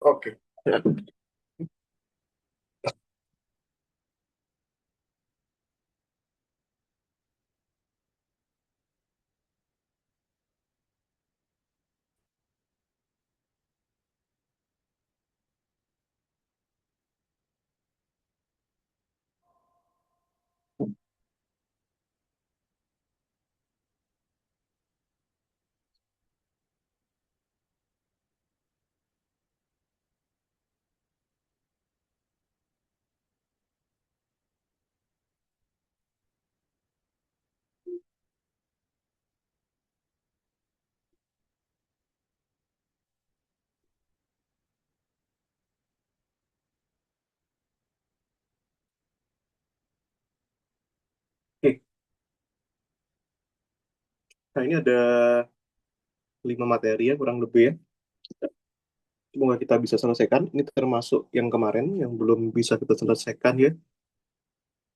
Oke. Oke. Nah, ini ada 5 materi ya, kurang lebih ya. Semoga kita bisa selesaikan. Ini termasuk yang kemarin, yang belum bisa kita selesaikan ya.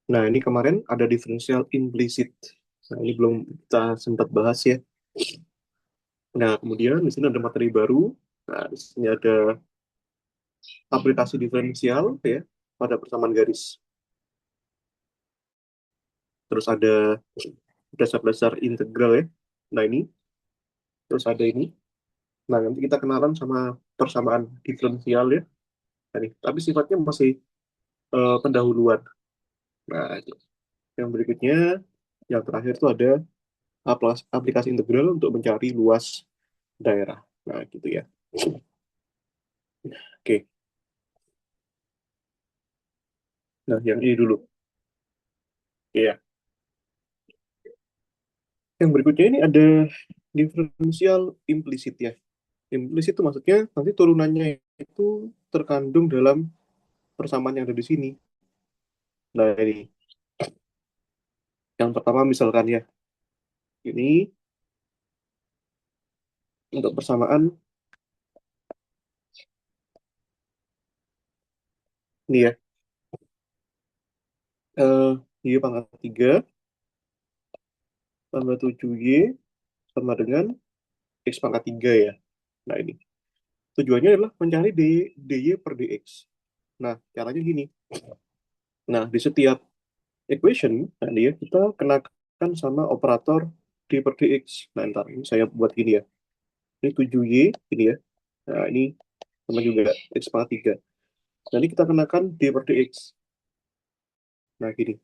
Nah, ini kemarin ada diferensial implisit. Nah, ini belum kita sempat bahas ya. Nah, kemudian di sini ada materi baru. Nah, di sini ada aplikasi diferensial ya pada persamaan garis. Terus ada dasar-dasar integral ya. Nah, ini. Terus ada ini. Nah, nanti kita kenalan sama persamaan diferensial ya. Nah, ini. Tapi sifatnya masih pendahuluan. Nah, yang berikutnya, yang terakhir itu ada aplikasi integral untuk mencari luas daerah. Nah, gitu ya. Oke. Nah, yang ini dulu. Iya. Yang berikutnya ini ada diferensial implisit ya. Implisit itu maksudnya nanti turunannya itu terkandung dalam persamaan yang ada di sini. Nah, ini yang pertama misalkan ya, ini untuk persamaan ini ya, eh Y pangkat 3 tambah 7Y sama dengan X pangkat 3 ya. Nah, ini. Tujuannya adalah mencari dy per dx. Nah, caranya gini. Nah, di setiap equation, nah dia kita kenakan sama operator d per dx. Nah, ntar ini saya buat gini ya. Ini 7y, ini ya. Nah, ini sama juga x pangkat 3. Nanti kita kenakan d per dx. Nah, gini.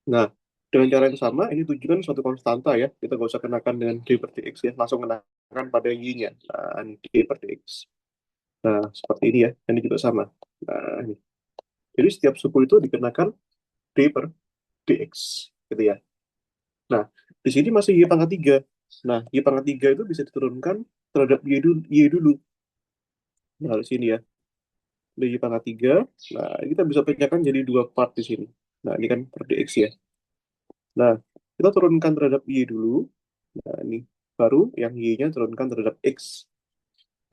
Nah, dengan cara yang sama, ini tujukan suatu konstanta ya. Kita nggak usah kenakan dengan d per dx ya. Langsung kenakan pada y-nya. Nah, ini d per dx. Nah, seperti ini ya. Ini juga sama. Nah, ini. Jadi setiap suku itu dikenakan d per dx. Gitu ya. Nah, di sini masih Y pangkat 3. Nah, Y pangkat 3 itu bisa diturunkan terhadap Y dulu. Nah, di sini ya. Di Y pangkat 3. Nah, kita bisa pecahkan jadi dua part di sini. Nah, ini kan per dx ya. Nah, kita turunkan terhadap Y dulu. Nah, ini baru yang Y-nya turunkan terhadap X.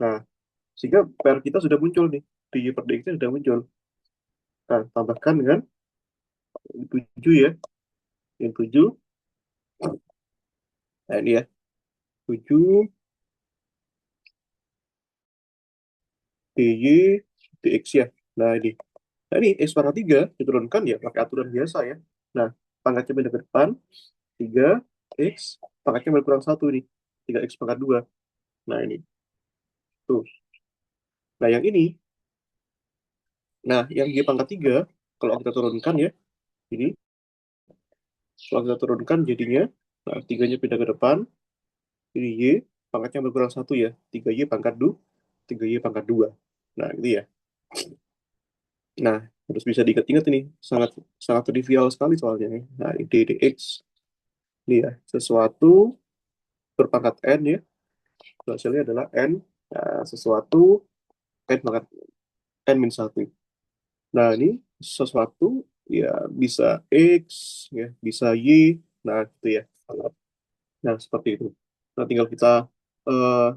Nah, sehingga PR kita sudah muncul nih. Di Y per dx-nya sudah muncul. Nah, tambahkan dengan 7 ya. Yang 7. Nah, ini ya. 7 dy dx ya. Nah, ini. Nah, ini X pangkat 3 diturunkan ya pakai aturan biasa ya. Nah, pangkatnya pindah ke depan, 3 X, pangkatnya berkurang 1 nih, 3 X pangkat 2. Nah, ini. Tuh. Nah, yang ini. Nah, yang Y pangkat 3 kalau kita turunkan ya, ini. Kalau kita turunkan jadinya, nah, 3-nya pindah ke depan, ini Y, pangkatnya berkurang 1 ya, 3Y pangkat 2, 3Y pangkat 2. Nah, gitu ya. Nah, harus bisa diingat-ingat ini. Sangat sangat trivial sekali soalnya. Ya. Nah, ini DDX. Ini ya, sesuatu berpangkat N ya. Hasilnya adalah N, sesuatu N pangkat N min 1. Nah, ini sesuatu ya bisa X, ya bisa Y. Nah, gitu ya. Nah, seperti itu. Nah, tinggal kita eh,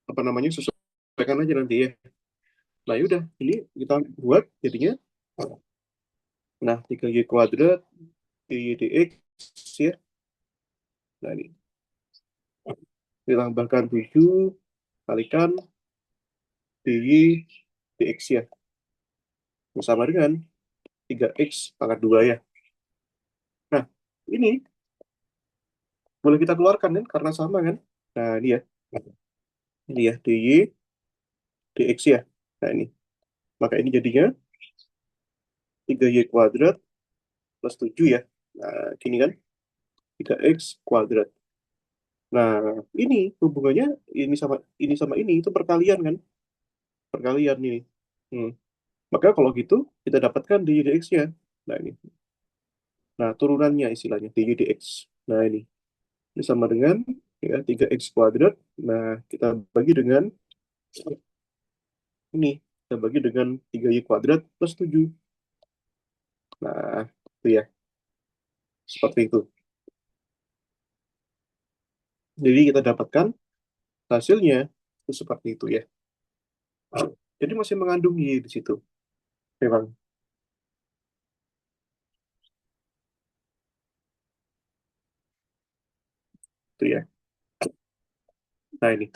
apa namanya sesuaikan aja nanti ya. Nah, yaudah, ini kita buat jadinya. Nah, 3Y kuadrat Y dx ya. Nah, ini ditambahkan 7 kalikan dy dx ya. Sama dengan 3x pangkat 2 ya. Nah, ini boleh kita keluarkan kan karena sama kan. Nah, ini ya. Ini ya, dy dx ya. Nah, ini. Maka ini jadinya 3y kuadrat plus 7 ya. Nah, gini kan. 3x kuadrat. Nah, ini hubungannya ini sama ini itu perkalian kan? Perkalian ini. Hmm. Maka kalau gitu kita dapatkan dy dx-nya. Nah, ini. Nah, turunannya istilahnya dy dx. Nah, ini sama dengan ya 3x kuadrat. Nah, kita bagi dengan ini. Kita bagi dengan 3y kuadrat plus 7. Nah, itu ya. Seperti itu. Jadi kita dapatkan hasilnya itu seperti itu ya. Jadi masih mengandung y di situ. Memang itu ya. Nah, ini.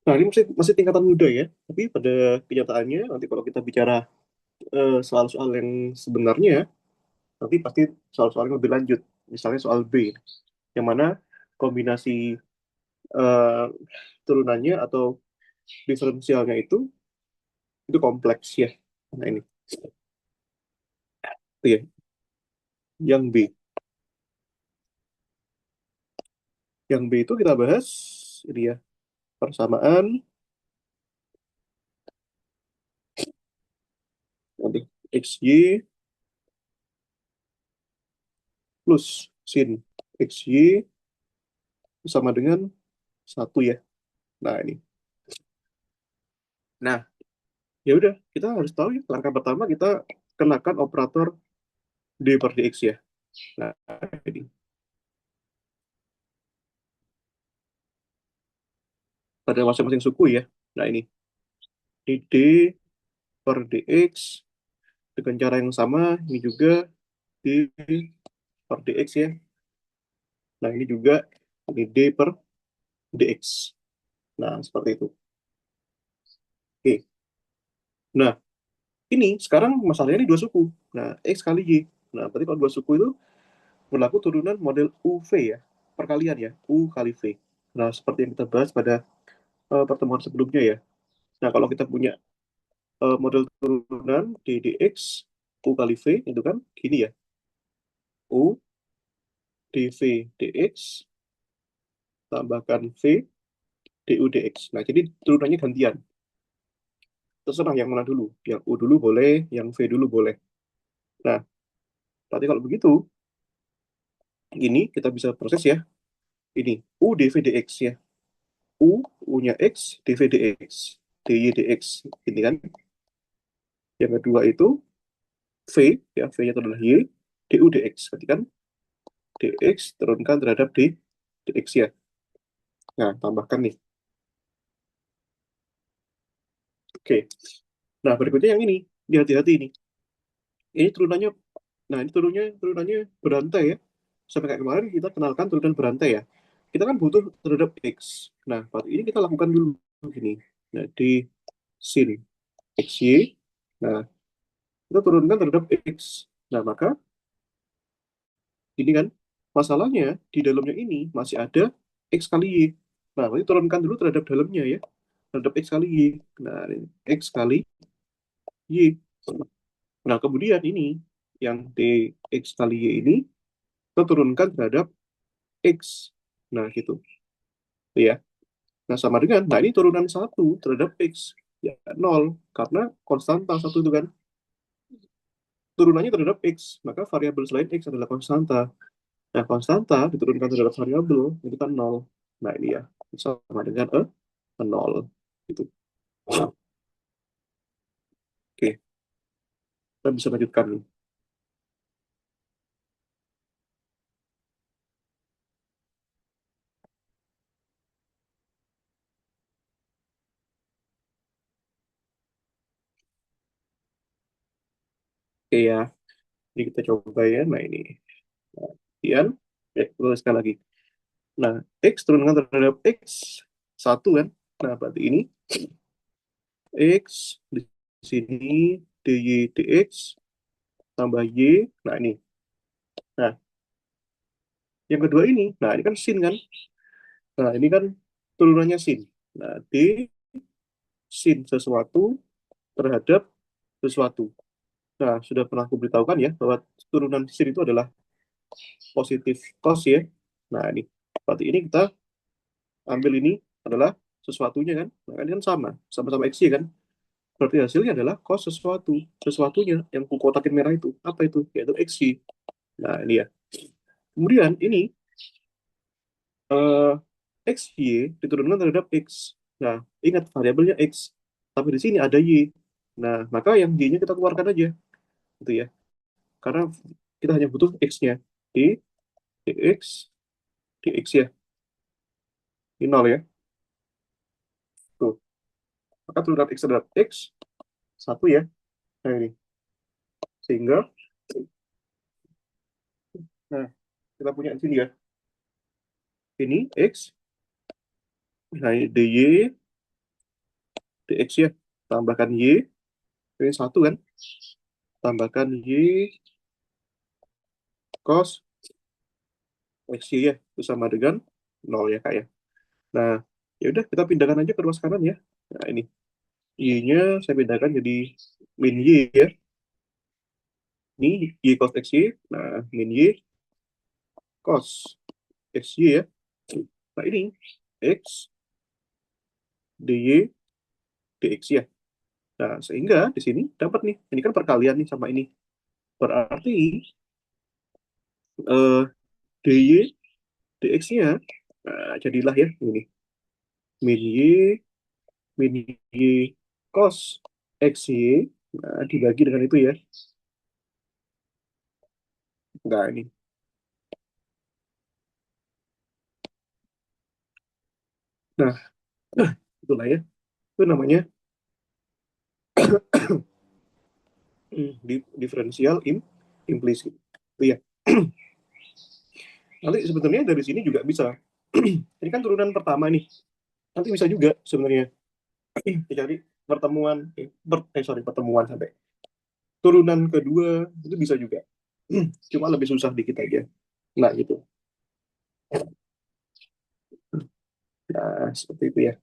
Nah, ini masih tingkatan muda ya. Tapi pada kenyataannya nanti kalau kita bicara soal-soal yang sebenarnya, nanti pasti soal-soal yang lebih lanjut. Misalnya soal B, yang mana kombinasi eh, turunannya atau diferensialnya itu kompleks ya. Nah, itu ya. Yang B. Yang B itu kita bahas ini ya, persamaan nanti XY plus sin XY sama dengan satu ya. Nah, ini. Nah, ya udah, kita harus tahu ya, langkah pertama kita kenakan operator D per dx ya. Nah, ini pada masing-masing suku ya. Nah, ini D per dx dengan cara yang sama, ini juga D per dx ya. Nah, ini juga ini D per dx. Nah, seperti itu. Oke. Nah, ini sekarang masalahnya ini dua suku. Nah, X kali Y. Nah, berarti kalau dua suku itu berlaku turunan model UV ya. Perkalian ya, U kali V. Nah, seperti yang kita bahas pada pertemuan sebelumnya ya. Nah, kalau kita punya model turunan d dx U kali V itu kan gini ya. U dv dx tambahkan V du dx. Nah, jadi turunannya gantian. Terserah yang mana dulu. Yang U dulu boleh, yang V dulu boleh. Nah, berarti kalau begitu, ini kita bisa proses ya. Ini U dv dx ya. U-nya X, dv dx. dy dx. Ini kan. Yang kedua itu V, ya V-nya itu adalah Y, du dx. Berarti kan dx turunkan terhadap dx ya. Nah, tambahkan nih. Oke. Nah, berikutnya yang ini. Ini hati-hati ini. Ini turunannya, nah ini turunannya berantai ya. Sampai kayak kemarin kita kenalkan turunan berantai ya. Kita kan butuh terhadap X. Nah, berarti ini kita lakukan dulu gini. Nah, di sin XY. Nah, kita turunkan terhadap X. Nah, maka ini kan masalahnya di dalamnya ini masih ada X kali Y. Nah, berarti turunkan dulu terhadap dalamnya ya. Terhadap X kali Y. Nah, ini X kali Y. Nah, kemudian ini yang dx kali y ini kita turunkan terhadap x. Nah, gitu. Ya. Nah, sama dengan, nah ini turunan satu terhadap x. Ya, nol. Karena konstanta satu itu kan. Turunannya terhadap x. Maka variabel selain x adalah konstanta. Nah, konstanta diturunkan terhadap variabel, itu kan nol. Nah, ini ya. Sama dengan nol. Gitu. Oke, kita bisa lanjutkan. Oke ya, ini kita coba ya. Nah, ini. Nah, kemudian, ya, tuliskan lagi. Nah, X turunkan terhadap X, 1 kan? Nah, berarti ini X di sini, DY dx tambah Y. Nah, ini. Nah, yang kedua ini. Nah, ini kan sin kan? Nah, ini kan turunannya sin. Nah, D sin sesuatu terhadap sesuatu. Nah, sudah pernah aku beritahukan ya, bahwa turunan sin itu adalah positif cos ya. Nah, ini. Berarti ini kita ambil ini adalah sesuatunya kan. Nah, ini kan sama. Sama-sama X ya kan. Berarti hasilnya adalah cos sesuatu. Sesuatunya yang ku kotakin merah itu. Apa itu? Yaitu XY. Nah, ini ya. Kemudian ini eh, XY diturunkan terhadap X. Nah, ingat variabelnya X. Tapi di sini ada Y. Nah, maka yang Y-nya kita keluarkan aja. Gitu ya. Karena kita hanya butuh X-nya. D, dx, dx ya. Ini 0 ya. Tuh. Maka turunan X terhadap X, 1 ya. Nah, ini. Sehingga, nah, kita punya di sini ya. Ini X, nah ini dy, dx ya. Tambahkan Y, ini 1 kan. Tambahkan Y, cos, XY ya. Itu sama dengan 0 ya, Kak ya. Nah, ya udah kita pindahkan aja ke ruas kanan ya. Nah, ini. Y-nya saya pindahkan jadi min Y ya. Ini Y cos XY. Nah, min Y cos XY ya. Nah, ini X dy dx ya. Nah, sehingga di sini dapat nih. Ini kan perkalian nih sama ini. Berarti dy dx-nya nah, jadilah ya ini. Min Y, min Y cos XY. Nah, dibagi dengan itu ya. Nah, ini. Nah, itulah ya. Itu namanya diferensial implisit. Itu ya. Nanti sebenarnya dari sini juga bisa. Ini kan turunan pertama nih. Nanti bisa juga sebenarnya dicari pertemuan, sorry, pertemuan sampai turunan kedua itu bisa juga. Cuma lebih susah dikit aja. Nah, gitu. Nah, seperti itu ya.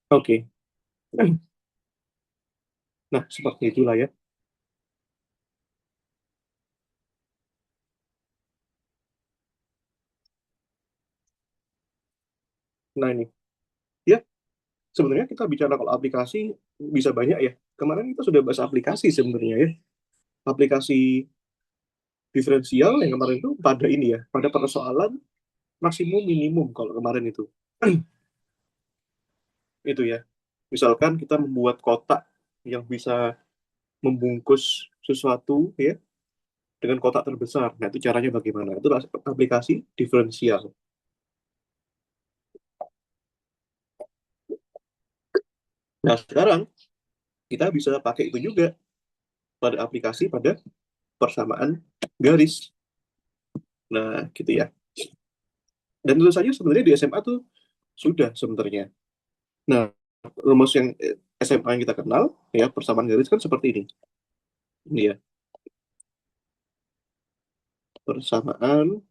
Oke. Nah, seperti itulah ya. Nah, ini. Ya, sebenarnya kita bicara kalau aplikasi bisa banyak ya. Kemarin kita sudah bahas aplikasi sebenarnya ya. Aplikasi diferensial yang kemarin itu pada ini ya, pada persoalan maksimum minimum kalau kemarin itu. Itu ya. Misalkan kita membuat kotak yang bisa membungkus sesuatu ya dengan kotak terbesar. Nah, itu caranya bagaimana? Itu aplikasi diferensial. Nah, sekarang kita bisa pakai itu juga pada aplikasi pada persamaan garis. Nah, gitu ya. Dan tentu saja sebenarnya di SMA tuh sudah sebenarnya. Nah, rumus yang SMA yang kita kenal ya persamaan garis kan seperti ini. Ini ya, persamaan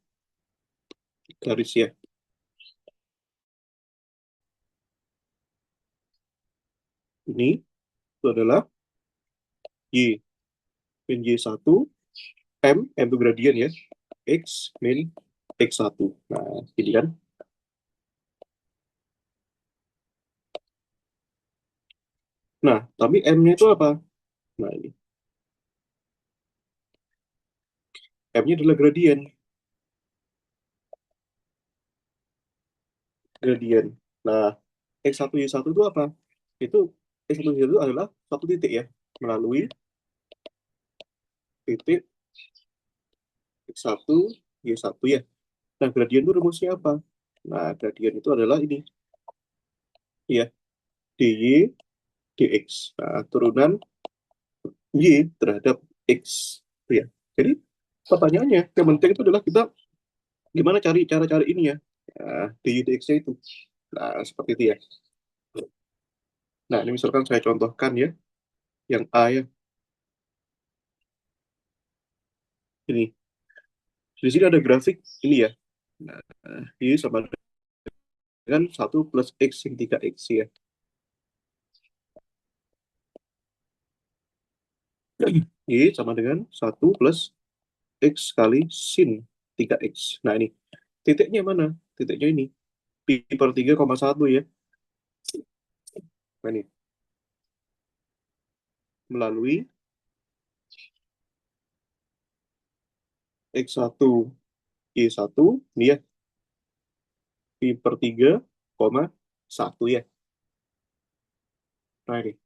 garis ya. Ini itu adalah Y min Y1 M itu gradien ya, X min X1. Nah, ini kan. Nah, tapi M-nya itu apa? Nah, ini. M-nya adalah gradien. Gradien. Nah, X1 Y1 itu apa? Itu X1 Y1 adalah satu titik ya, melalui titik X1, Y1 ya. Nah, gradien itu rumusnya apa? Nah, gradien itu adalah ini, ya, dy dx. Nah, turunan y terhadap x. Ya. Jadi, pertanyaannya, yang penting itu adalah kita gimana cara cari ini ya. Nah, dy dx-nya itu. Nah, seperti itu ya. Nah, ini misalkan saya contohkan ya, yang A ya. Ini. Di sini ada grafik ini ya. Nah, y sama dengan 1 + X sin 3X ya. Y sama dengan 1 + X kali sin 3X. Nah, ini. Titiknya mana? Titiknya ini. Pi/3,1 ya. Nah, ini. Melalui X1, Y1, ini ya. Pi/3,1 ya. Nah, ini.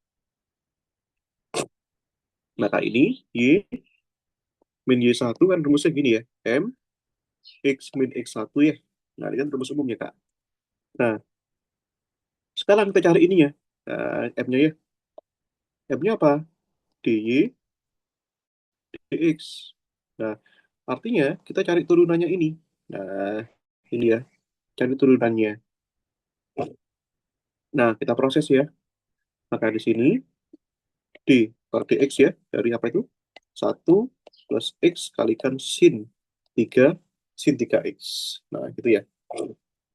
Maka ini, Y min Y1 kan rumusnya gini ya. M, X min X1 ya. Nah, ini kan rumus umumnya, Kak. Nah, sekarang kita cari ininya. M-nya ya. M-nya apa? dy dx. Nah, artinya kita cari turunannya ini. Nah, ini ya, cari turunannya. Nah, kita proses ya. Maka di sini d per dx ya, dari apa itu? 1 + X kalikan sin 3 Nah, gitu ya.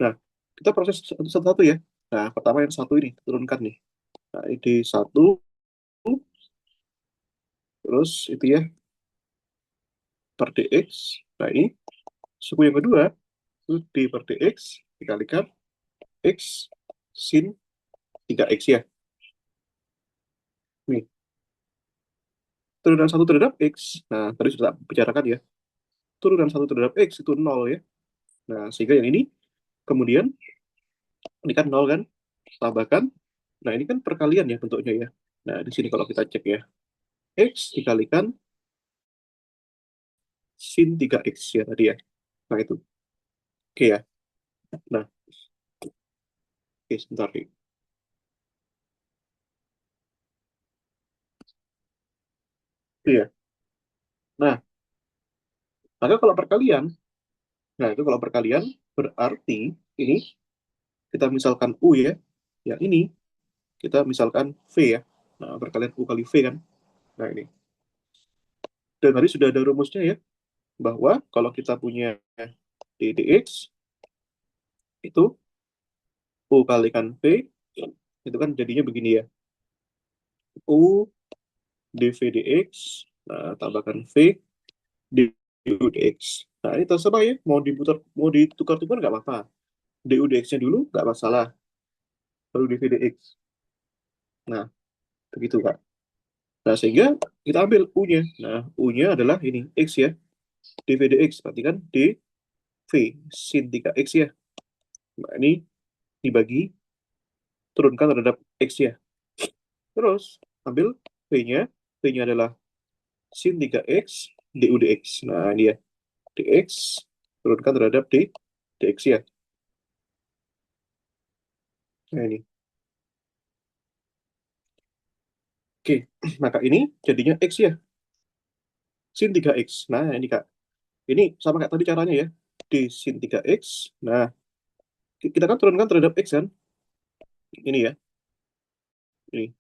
Nah, kita proses satu-satu ya. Nah, pertama yang satu ini, turunkan nih. Nah, ini D1, terus itu ya, per dx. Nah, ini suku yang kedua, itu D per dx dikalikan X sin 3X ya. Nih, turunan satu terhadap X. Nah, tadi sudah bicarakan ya. Turunan satu terhadap X itu 0 ya. Nah, sehingga yang ini, kemudian, ini kan 0 kan, tambahkan. Nah, ini kan perkalian ya bentuknya ya. Nah, di sini kalau kita cek ya. X dikalikan sin 3X ya tadi ya. Nah, itu. Oke ya. Nah, oke, sebentar nih. Iya. Nah, maka kalau perkalian, nah itu kalau perkalian berarti ini kita misalkan U ya. Yang ini kita misalkan V ya. Nah, perkalian U kali V kan. Nah, ini. Dan tadi sudah ada rumusnya ya, bahwa kalau kita punya ddx, itu U kalikan V, itu kan jadinya begini ya. U dv dx, nah, tambahkan V du dx. Nah, ini terserah ya, mau ditukar-tukar nggak apa-apa. Du dx-nya dulu nggak masalah, lalu dv dx. Nah, begitu Kak. Nah, sehingga kita ambil U-nya. Nah, U-nya adalah ini, X ya. dv dx, berarti kan dv sin 3X ya. Nah, ini dibagi, turunkan terhadap X ya. Terus, ambil V-nya. V-nya adalah sin 3X du dx. Nah, ini ya. Dx, turunkan terhadap dx ya. Nah, ini. Oke, maka ini jadinya X ya. Sin 3X. Nah, ini Kak. Ini sama kayak tadi caranya ya. D sin 3X. Nah, kita kan turunkan terhadap X kan. Ini ya. Ini.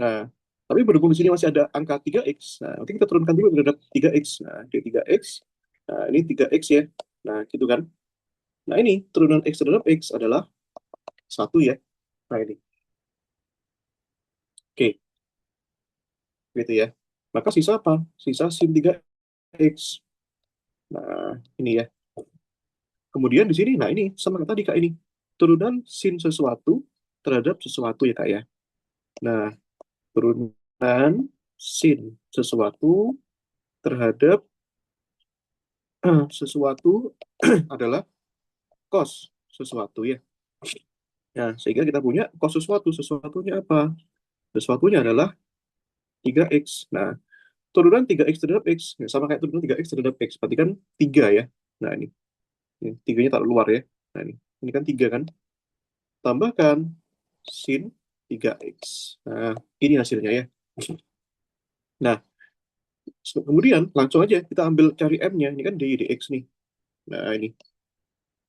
Nah, tapi berhubung di sini masih ada angka 3X. Nah, nanti kita turunkan dulu terhadap 3X. Nah, D3X. Nah, ini 3X ya. Nah, gitu kan. Nah, ini turunan X terhadap X adalah 1 ya. Nah, ini. Oke, gitu ya. Maka sisa apa? Sisa sin 3X. Nah, ini ya. Kemudian di sini, nah ini sama kayak tadi Kak ini. Turunan sin sesuatu terhadap sesuatu ya Kak ya. Nah, turunan sin sesuatu terhadap sesuatu adalah cos sesuatu ya. Nah, sehingga kita punya cos sesuatu. Sesuatunya apa? Sesuatunya adalah 3x. Nah, turunan 3x terhadap x, ya, sama kayak turunan 3x terhadap x. Berarti kan 3 ya. Nah, ini 3-nya taruh luar ya. Nah, ini kan 3 kan. Tambahkan sin 3x. Nah, ini hasilnya ya. Nah, kemudian langsung aja kita ambil cari m-nya. Ini kan dy dx nih. Nah, ini.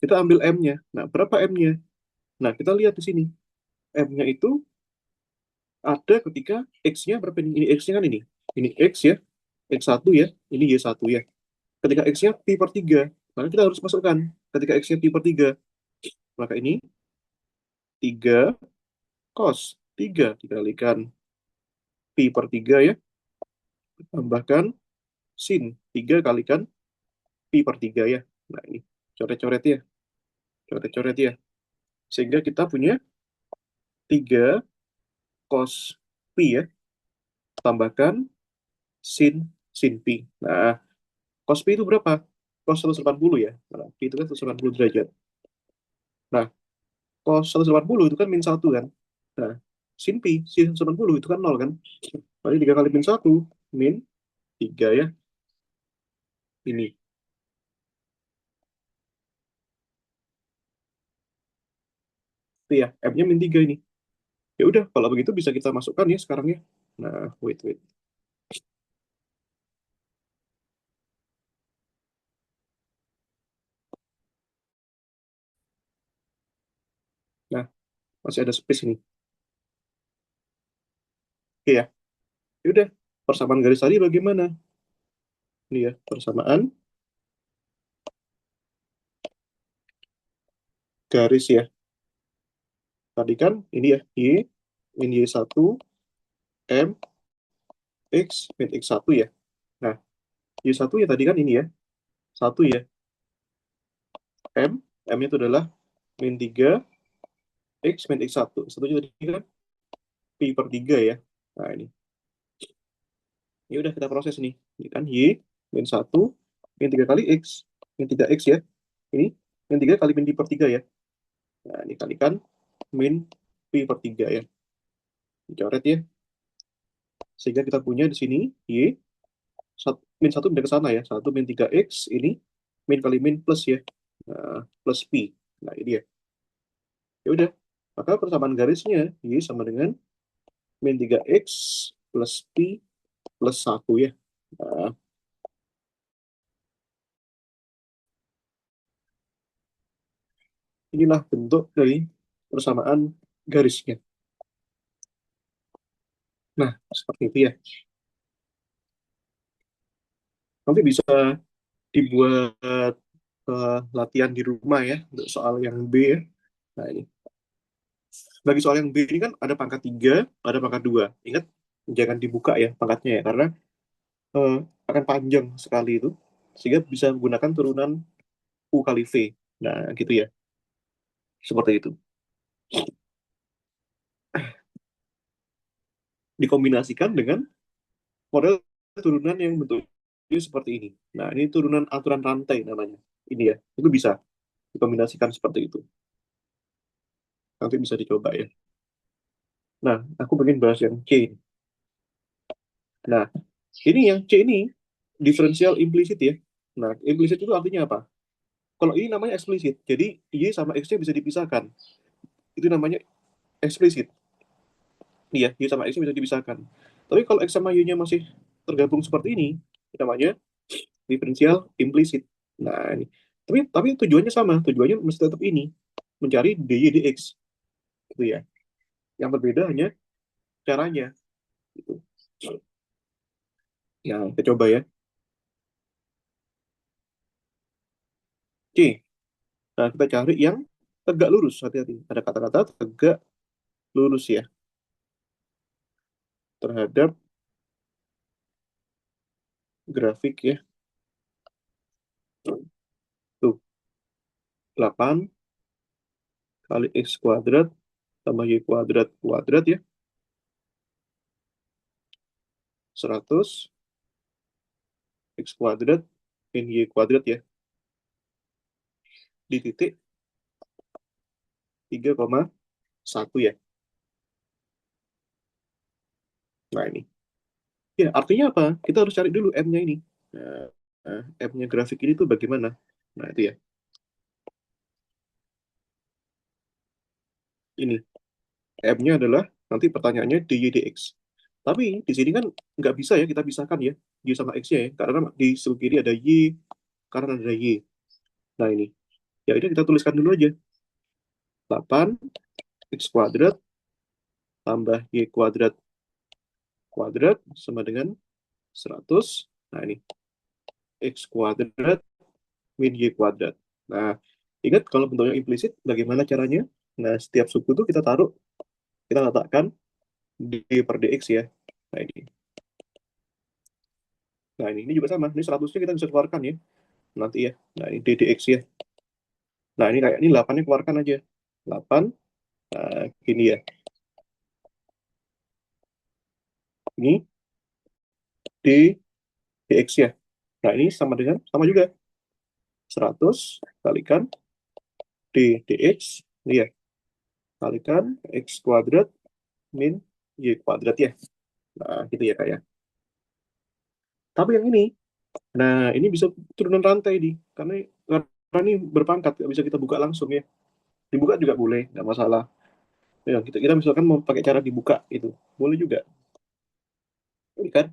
Kita ambil m-nya. Nah, berapa m-nya? Nah, kita lihat di sini. M-nya itu ada ketika x-nya berapa ini? Ini x-nya kan ini. Ini x ya. X1 ya. Ini Y1 ya. Ketika x-nya pi per 3, maka kita harus masukkan. Ketika x-nya pi per 3, maka ini 3 cos 3 dikalikan pi per 3 ya. Tambahkan sin 3 kalikan pi per 3 ya. Nah ini, coret-coret ya. Coret-coret ya. Sehingga kita punya 3 cos pi ya. Tambahkan sin sin pi. Nah, cos pi itu berapa? Cos 180 ya. Nah, pi itu kan 180 derajat. Nah, cos 180 itu kan min 1 kan. Nah, sin pi, sin 180 itu kan 0 kan. Berarti 3 kali min 1, min 3 ya. Ini. Itu ya, M-nya min 3 ini. Ya udah, kalau begitu bisa kita masukkan ya sekarang ya. Nah, wait. Nah, masih ada space ini. Oke ya. Ya udah, persamaan garis tadi bagaimana? Ini ya, persamaan garis ya. Tadi kan ini ya, min Y1, M, X, min X1 ya. Nah, Y1 ya tadi kan ini ya, 1 ya. M-nya itu adalah min 3, X, min X1. Satunya tadi kan pi per 3 ya. Nah, ini. Ya udah kita proses nih. Ini kan Y, min 1, min 3 kali X, min 3X ya. Ini, min 3 kali min pi per 3 ya. Nah, ini kalikan min pi per 3 ya. Dicoret ya. Sehingga kita punya di sini Y, min 1 pindah ke sana ya. 1 min 3X, ini min kali min plus ya. Nah, plus pi. Nah, ini ya. Ya udah. Maka persamaan garisnya Y sama dengan min 3X plus pi plus 1 ya. Nah, inilah bentuk dari persamaan garisnya. Nah, seperti itu ya. Nanti bisa dibuat latihan di rumah ya, untuk soal yang B ya. Nah, ini. Bagi soal yang B ini kan ada pangkat 3, ada pangkat 2. Ingat, jangan dibuka ya pangkatnya ya, karena eh, akan panjang sekali itu. Sehingga bisa menggunakan turunan U kali V. Nah, gitu ya. Seperti itu. Dikombinasikan dengan model turunan yang bentuknya seperti ini. Nah, ini turunan aturan rantai namanya. Ini ya, itu bisa dikombinasikan seperti itu. Nanti bisa dicoba ya. Nah, aku pengen bahas yang C. Nah, ini yang C ini diferensial implisit ya. Nah, implisit itu artinya apa? Kalau ini namanya eksplisit, jadi Y sama X-nya bisa dipisahkan. Itu namanya eksplisit. Iya, Y sama X-nya bisa dipisahkan. Tapi kalau X sama Y-nya masih tergabung seperti ini, namanya diferensial implisit. Nah, ini. Tapi tujuannya sama, tujuannya mesti tetap ini, mencari dy dx. Gitu ya. Yang berbeda hanya caranya. Gitu. Ya, kita coba ya. C. Nah, kita cari yang tegak lurus. Hati-hati. Ada kata-kata tegak lurus ya. Terhadap grafik ya. Tuh, 8 kali X kuadrat tambah Y kuadrat kuadrat ya. 100 X kuadrat min Y kuadrat ya. Di titik 3,1 ya. Nah, ini. Ya, artinya apa? Kita harus cari dulu M-nya ini. Nah, M-nya grafik ini tuh bagaimana? Nah, itu ya. Ini. M-nya adalah, nanti pertanyaannya dy dx. Tapi di sini kan nggak bisa ya kita pisahkan ya. Y sama X-nya ya. Karena di sebelah kiri ada Y, karena ada Y. Nah, ini. Ya, ini kita tuliskan dulu aja. 8 X kuadrat tambah Y kuadrat kuadrat sama dengan 100. Nah, ini. X kuadrat min Y kuadrat. Nah, ingat kalau bentuknya implisit, bagaimana caranya? Nah, setiap suku itu kita taruh, kita letakkan D per dx ya. Nah, ini. Nah, ini juga sama. Ini 100-nya kita bisa keluarkan ya. Nanti ya. Nah, ini D dx ya. Nah, ini kayak ini 8-nya keluarkan aja. 8, gini ya. Ini D dx ya. Nah, ini sama dengan, sama juga. 100 kalikan D dx. Ini ya. Kalikan X kuadrat min Y kuadrat ya. Nah, gitu ya kayak. Tapi yang ini, nah ini bisa turunan rantai di, karena ini berpangkat, nggak bisa kita buka langsung ya. Dibuka juga boleh, nggak masalah. Ya, kita misalkan mau pakai cara dibuka itu, boleh juga. Ini kan,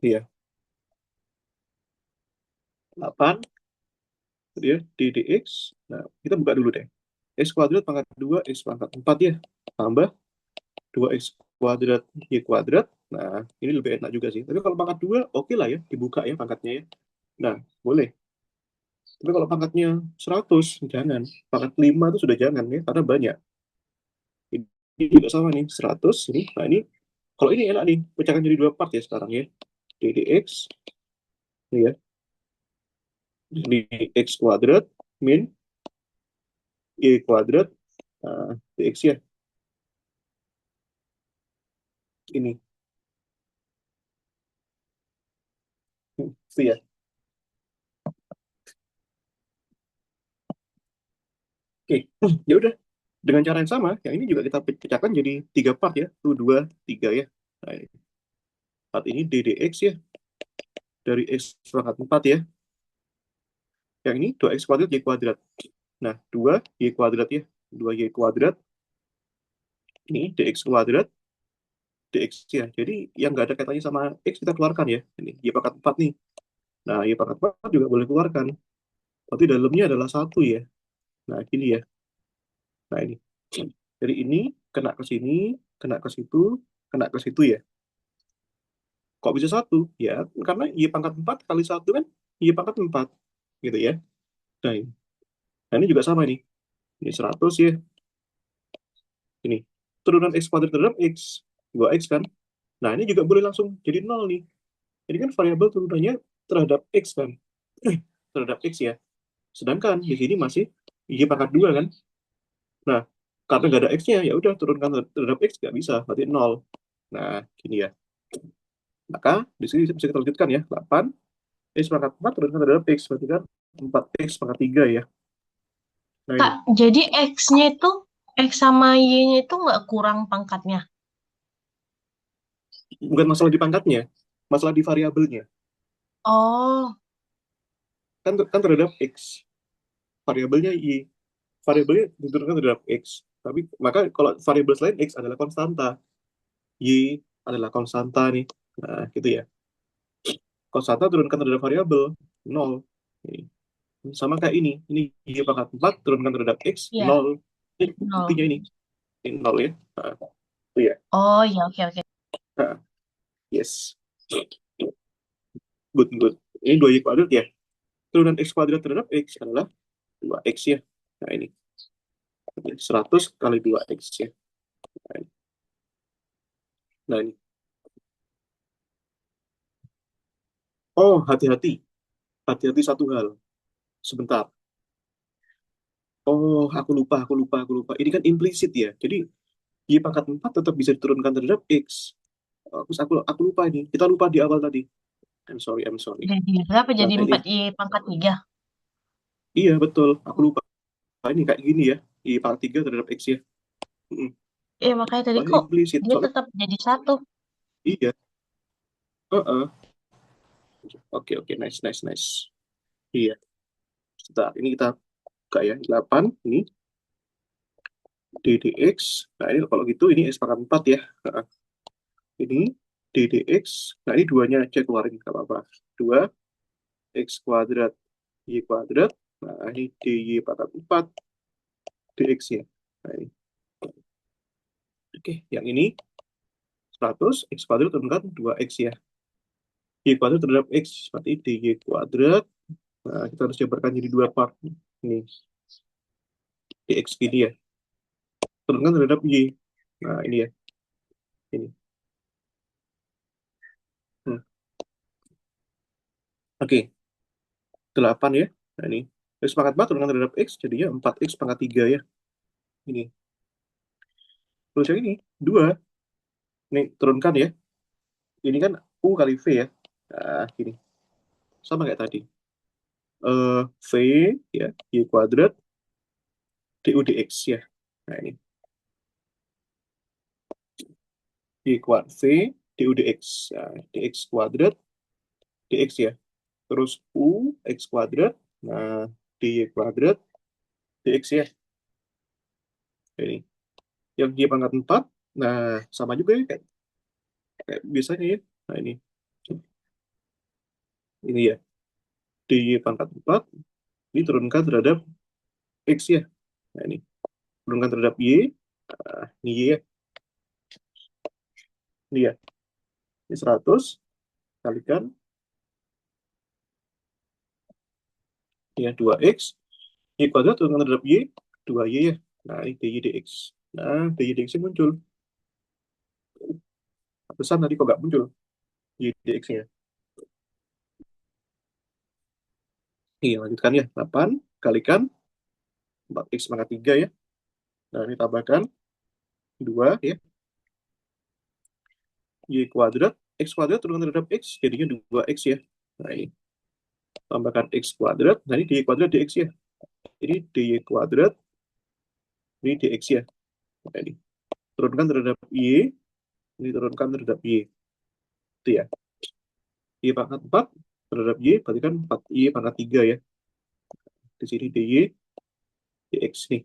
iya, 8, dia ddx. Nah, kita buka dulu deh. X kuadrat pangkat 2 X pangkat 4 ya. Tambah 2X kuadrat Y kuadrat. Nah, ini lebih enak juga sih. Tapi kalau pangkat 2, oke lah ya, dibuka ya pangkatnya ya. Nah, boleh. Tapi kalau pangkatnya 100, jangan. Pangkat 5 itu sudah jangan ya, karena banyak. Ini juga sama nih, 100 ini. Nah, ini kalau ini enak nih, pecahkan jadi dua part ya sekarang ya. ddx, ini ya, jadi x kuadrat min y kuadrat, dx ya, ini. Itu ya. Oke, ya udah. Dengan cara yang sama, yang ini juga kita pecahkan jadi tiga part ya, tuh dua, tiga ya. Nah, ini. Part ini ddx ya, dari x pangkat 4 ya. Yang ini 2x kuadrat y kuadrat. Nah, 2 y kuadrat ya, 2 y kuadrat, ini dx kuadrat, dx ya. Jadi yang nggak ada kaitannya sama x kita keluarkan ya. Ini y pangkat 4 nih. Nah, y pangkat 4 juga boleh keluarkan. Berarti dalamnya adalah satu ya. Nah, gini ya. Nah, ini. Jadi ini kena ke sini, kena ke situ, kena ke situ ya. Kok bisa satu? Ya, karena y pangkat 4 kali satu kan y pangkat 4. Gitu ya. Nah, ini. Nah, ini juga sama nih. Ini 100 ya. Ini. Turunan x kuadrat terhadap x. 2x kan. Nah, ini juga boleh langsung jadi 0 nih. Ini kan variabel turunannya terhadap x kan. Terhadap x ya. Sedangkan di sini masih y pangkat 2 kan. Nah, karena nggak ada x-nya, ya udah turunkan terhadap x nggak bisa, berarti 0. Nah, gini ya. Maka di sini bisa kita lanjutkan ya. 8 x pangkat 4 turunkan terhadap x, berarti kan 4x pangkat 3 ya. Nah, ini Kak, jadi X-nya itu, X sama Y-nya itu nggak kurang pangkatnya. bukan masalah di pangkatnya, masalah di variabelnya. Oh, Kan terhadap x, variabelnya y. Variabelnya diturunkan terhadap x. Tapi maka kalau variabel selain x adalah konstanta, y adalah konstanta nih. Nah, gitu ya. Konstanta turunkan terhadap variabel 0. Ini. Sama kayak ini y pangkat 4 turunkan terhadap x iya, 0. Ini nol. buktinya ini 0 ya. Nah, itu ya. Oh, ya, oke, oke. Nah, yes, good good. Ini 2 y kuadrat ya. Turunan x kuadrat terhadap x adalah 2x ya. Nah, ini 100 kali 2x ya. Nah, ini. Nah, ini. Oh, hati-hati. Hati-hati satu hal. Sebentar. Oh, aku lupa. Ini kan implisit ya. Jadi y pangkat 4 tetap bisa diturunkan terhadap x. Terus aku lupa ini. Kita lupa di awal tadi. I'm sorry. Jadi berapa? Nah, Jadi ini. 4Y pangkat 3. Iya, betul. Aku lupa. Ini kayak gini ya. Y pangkat 3 terhadap x ya. Mm-mm. Makanya tadi Soalnya kok implisit. dia Soalnya tetap jadi satu. iya. Heeh. Oke, oke, nice, nice, nice. Iya, sebentar. Ini kita buka ya. 8, ini ddx. Nah, ini kalau gitu ini x pangkat 4 ya. Heeh. Ini ddx. Nah, ini duanya aja keluarin, nggak apa-apa. 2 x kuadrat y kuadrat. Nah, ini dy pangkat 4 dx ya. Nah, ini. Oke, yang ini 100 x kuadrat turunkan 2x ya. Y kuadrat terhadap x, berarti dy kuadrat. Nah, kita harus jabarkan jadi dua part. Ini dx gini ya. Turunkan terhadap y. Nah, ini ya. Ini. Hmm. Oke, 8 ya. Nah, ini. X pangkat 4 turunkan terhadap x, jadinya 4x pangkat 3 ya. Ini. Terus yang ini, 2. Nih, turunkan ya. Ini kan U kali V ya. Nah, gini. Sama kayak tadi. V ya, Y kuadrat, DU dx ya. Nah, ini. Y kuadrat, V, DU dx. Nah, dx kuadrat, dx ya. Terus U, X kuadrat. Nah, dy kuadrat, dx ya. Ini. Yang Y pangkat 4. Nah, sama juga ya, kayak biasanya ya. Nah, ini. Ini ya. Dy pangkat 4. Ini turunkan terhadap X ya. Nah, ini. Turunkan terhadap Y. Nah, ini Y ya. Ini ya. Ini 100. Kalikan. Ini ya, 2X. Y kuadrat turunkan terhadap Y. 2Y ya. Nah, ini dy dx. Nah, dy dx muncul. Pesan tadi kok nggak muncul. Y dx-nya. Iya, lanjutkan ya. 8 kalikan 4x pangkat 3 ya. Nah, ini tambahkan 2 ya. Y kuadrat. X kuadrat turunkan terhadap X. Jadinya 2X ya. Nah, ini. Tambahkan X kuadrat. Nah, ini dy kuadrat dx ya. Ini dy kuadrat. Ini dx ya. Nah, ini. Turunkan terhadap Y. Ini turunkan terhadap Y. Itu ya. Y pangkat 4 terhadap Y. Berarti kan 4Y pangkat 3 ya. Di sini dy dx nih.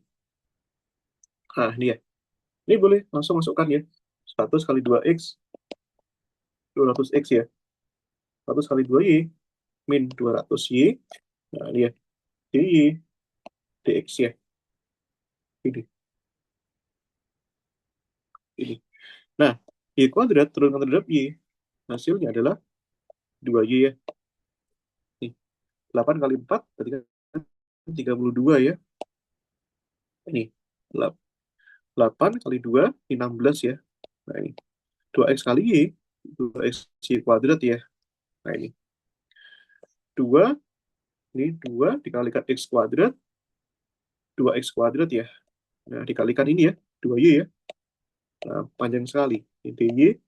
Nah, ini ya. Ini boleh langsung masukkan ya. 100 kali 2x, 200x ya. 100 kali 2y, min 200y. Nah, ini ya. Dy dx ya. Ini. Ini. Nah, y kuadrat turunkan terhadap y. Hasilnya adalah 2y ya. Nih, 8 kali 4, berarti kan 32 ya. Ini, 8 kali 2, ini 16 ya. Nah, ini. 2x kali y, 2x y kuadrat ya. Nah, ini. 2, ini 2 dikalikan x kuadrat, 2x kuadrat ya. Nah, dikalikan ini ya, 2y ya. Nah, panjang sekali. Ini dy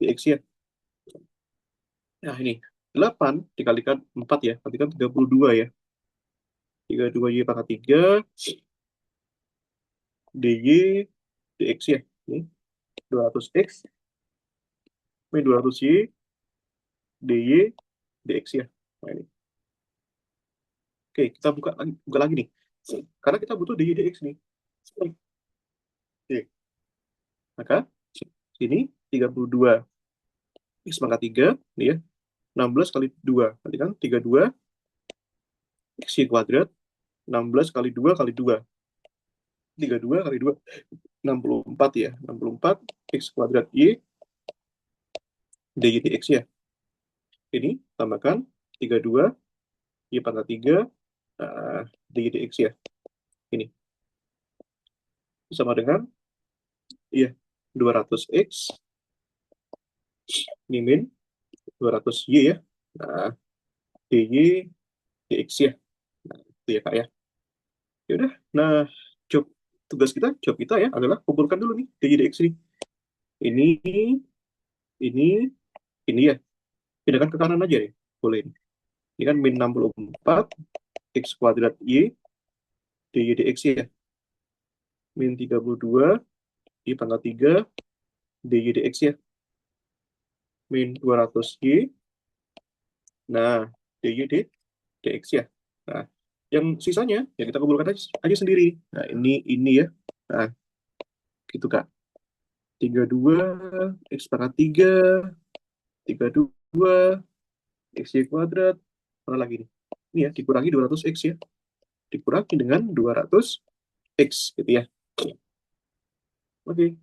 dx ya. Nah, ini 8 dikalikan 4 ya, berarti kan 32 ya. 32y pangkat 3 dy dx ya. Ini 200x min 200y dy dx ya. Nah, ini. Oke, kita buka lagi nih. Karena kita butuh dy dx nih. Oke, maka sini 32 x pangkat 3 nih ya. 16 kali 2, berarti kan 32 x y kuadrat. 16 kali 2 kali 2. 32 kali 2, 64 ya. 64 x kuadrat y dy dx ya. Ini tambahkan 32 y pangkat 3 dy dx ya. Ini sama dengan ya 200x ini min 200y ya. Nah, dy dx ya. Nah, itu ya Kak ya. Ya udah. Nah, job tugas kita, job kita ya adalah kumpulkan dulu nih dy dx nih. Ini, ini, ini ya. Pindahkan ke kanan aja ya. Boleh. Ini kan min 64 x kuadrat y dy dx ya. Min 32 y pangkat 3 dy dx ya. min 200Y. Nah, dy dx ya. Nah, yang sisanya ya kita kumpulkan aja sendiri. Nah, ini ya. Nah, gitu Kak. 32 X pangkat 3, 32 XY kuadrat. Mana lagi nih? Ini ya, dikurangi 200X ya. Dikurangi dengan 200X gitu ya. Oke,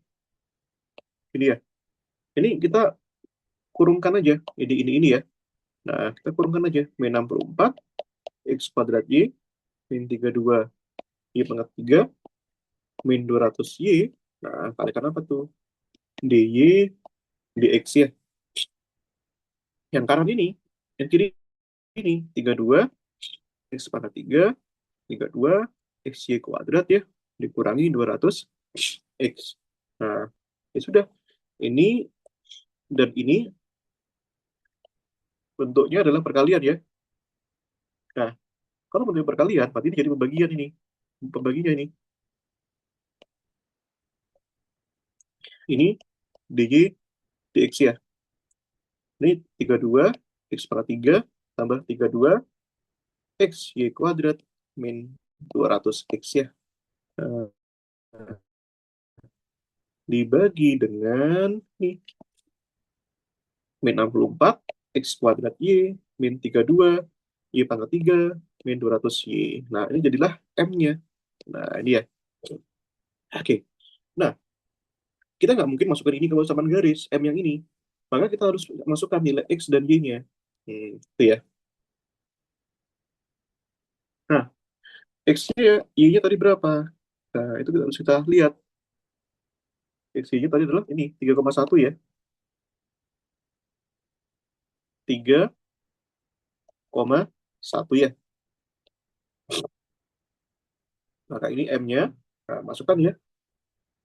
ini ya. Ini kita kurungkan aja. Ini ya. Nah, kita kurungkan aja. Min 64 X kuadrat Y min 32 Y pangkat 3 min 200Y. Nah, kalikan apa tuh? dy dx ya. Yang kanan ini, yang kiri ini 32 X pangkat 3, 32 XY kuadrat ya, dikurangi 200 X. Nah, ya sudah. Ini dan ini bentuknya adalah perkalian ya. Nah, kalau bentuknya perkalian, berarti ini jadi pembagian ini. Pembaginya ini. Ini dy dx ya. Ini 32 X pangkat 3 tambah 32 X Y kuadrat min 200 X ya. Nah, dibagi dengan nih, min 64 X kuadrat Y min 32 Y pangkat 3 min 200 Y. Nah, ini jadilah M-nya. Nah, ini ya. Oke. Nah, kita nggak mungkin masukkan ini ke samaan garis, M yang ini. Maka kita harus masukkan nilai X dan Y-nya. Itu ya. Nah, X-nya, Y-nya tadi berapa? Nah, itu kita harus kita lihat. X-nya tadi adalah ini, 3,1 ya. 3,1 ya. Maka ini M-nya. Nah, masukkan ya.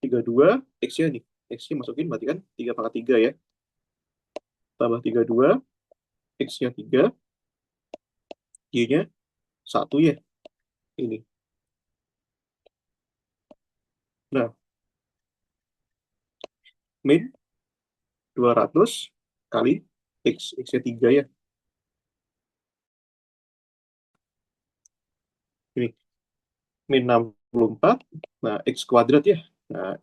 32, X-nya nih. X-nya masukin berarti kan 3 pangkat 3 ya. Tambah 32, X-nya 3, Y-nya 1 ya. Ini. Nah, min 200 kali X. X-nya 3 ya. Ini. Min 64. Nah, X kuadrat ya. Nah,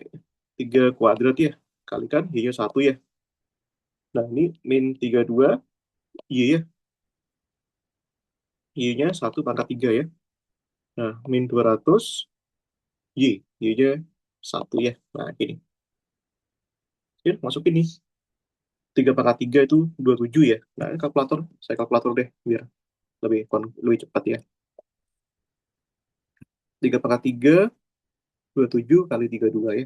3 kuadrat ya. Kalikan Y-nya 1 ya. Nah, ini min 32 Y ya. Y-nya 1 pangkat 3 ya. Nah, min 200 Y. Y-nya 1 ya. Nah, ini. Ya, masukin nih. 3 pangkat 3 itu 27 ya. Nah, ini kalkulator. Saya kalkulator deh, biar lebih cepat ya. 3 pangkat 3, 27 kali 32 ya.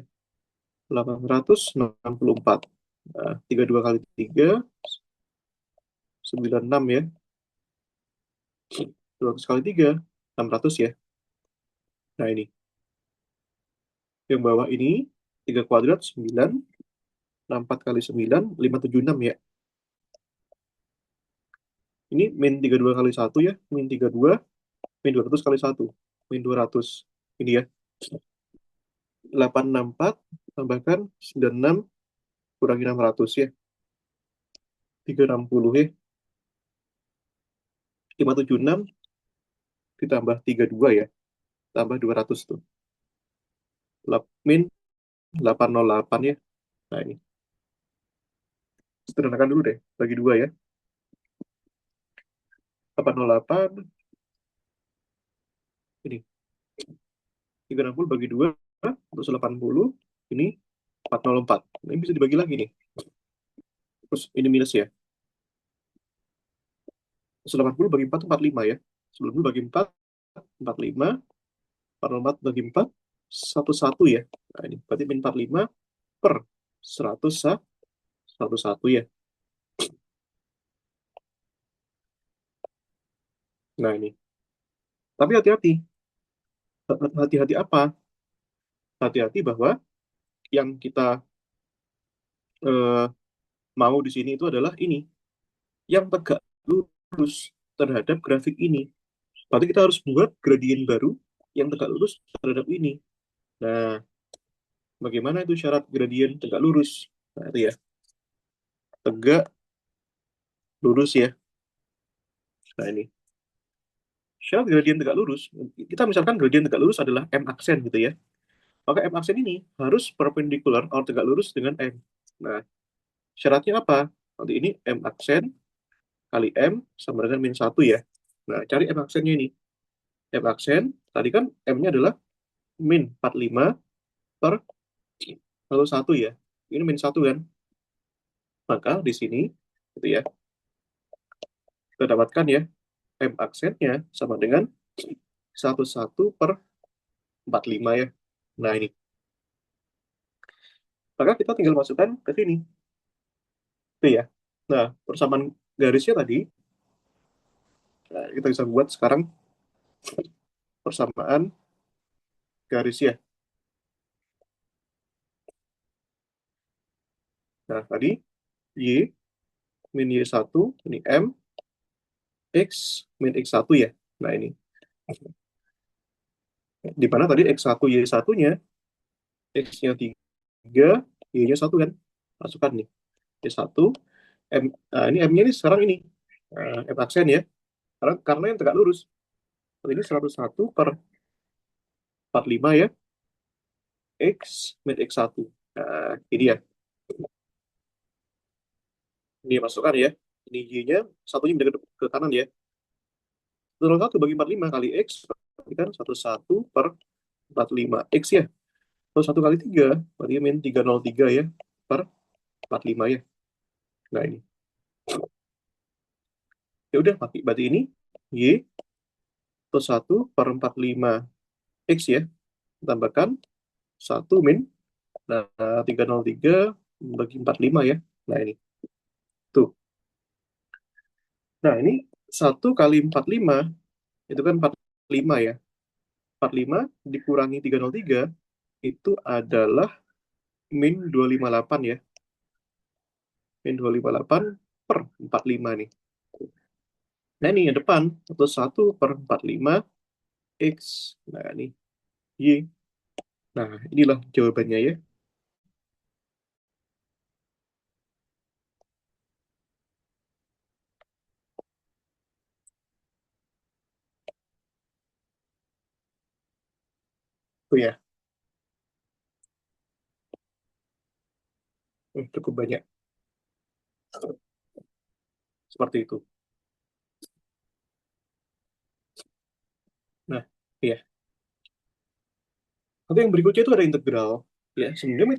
864. Nah, 32 kali 3, 96 ya. 200 kali 3, 600 ya. Nah, ini. Yang bawah ini, 3 kuadrat, 9. 64 kali 9, 576 ya. Ini min 32 kali 1 ya. Min 32, min 200 kali 1. Min 200. Ini ya. 864 tambahkan 96 kurangi 600 ya. 360 ya. 576 ditambah 32 ya. Tambah 200 tuh. Min 808 ya. Nah, ini. Sederhanakan dulu deh. Bagi 2 ya. 808. Ini. 360 bagi 2. 180. Ini 404. Ini bisa dibagi lagi nih. Terus ini minus ya. 180 bagi 4 45 ya. 90 bagi 4 45. 404 bagi 4 11 ya. Nah, ini berarti min 45 per 100 101 ya. Nah, ini. Tapi hati-hati. Hati-hati apa? Hati-hati bahwa yang kita eh, mau di sini itu adalah ini. Yang tegak lurus terhadap grafik ini. Berarti kita harus buat gradien baru yang tegak lurus terhadap ini. Nah, bagaimana itu syarat gradien tegak lurus? Nah, itu ya. Tegak lurus ya. Nah ini, syarat gradien tegak lurus, kita misalkan gradien tegak lurus adalah M aksen gitu ya. Maka M aksen ini harus perpendicular atau tegak lurus dengan M. Nah, syaratnya apa? Nanti ini M aksen kali M sama dengan min 1 ya. Nah, cari M aksennya ini. M aksen, tadi kan M-nya adalah min 45 per 1 ya. Ini min 1 kan. Maka di sini, gitu ya, kita dapatkan ya, M aksennya sama dengan 11 per 45 ya. Nah, ini. Maka kita tinggal masukkan ke sini. Itu ya. Nah, persamaan garisnya tadi, nah, kita bisa buat sekarang persamaan garisnya. Nah, tadi Y min Y1, ini M, X min X1 ya. Nah, ini. Di mana tadi X1, Y1-nya, X-nya 3, Y-nya 1 kan. Masukkan nih. Y1, M, nah, ini M-nya ini sekarang ini. M aksen ya. Karena yang tegak lurus. Ini 101 per 45 ya. X min X1. Nah, ini ya. Ini masukkan ya. Ini Y-nya, satunya ke kanan ya. 101 bagi 45 kali X, berarti kan 11 per 45 X ya. Terus 1 kali 3, berarti min 303 ya, per 45 ya. Nah ini. Ya udah, berarti ini Y plus 1 per 45 X ya. Tambahkan 1 min, nah 303 bagi 45 ya. Nah ini. Tuh. Nah ini 1 kali 45, itu kan 45 ya. 45 dikurangi 303, itu adalah min 258 ya. Min 258 per 45 nih. Nah ini yang depan, atau 1 per 45 X. Nah ini Y. Nah inilah jawabannya ya. Tuh ya, cukup banyak. Seperti itu. Nah, ya. Nanti yang berikutnya itu ada integral. Ya, sebenarnya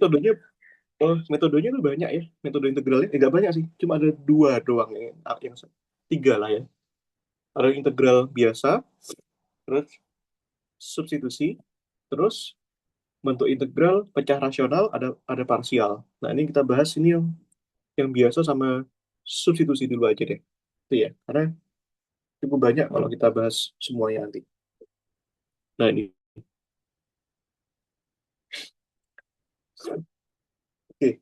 metodenya itu banyak ya. Metode integralnya nggak banyak sih. Cuma ada dua doang yang tiga lah ya. Ada integral biasa, terus substitusi, terus bentuk integral pecah rasional, ada parsial. Nah, ini kita bahas ini yang biasa sama substitusi dulu aja deh. Itu ya, karena cukup banyak kalau kita bahas semuanya nanti. Nah, ini. Oke.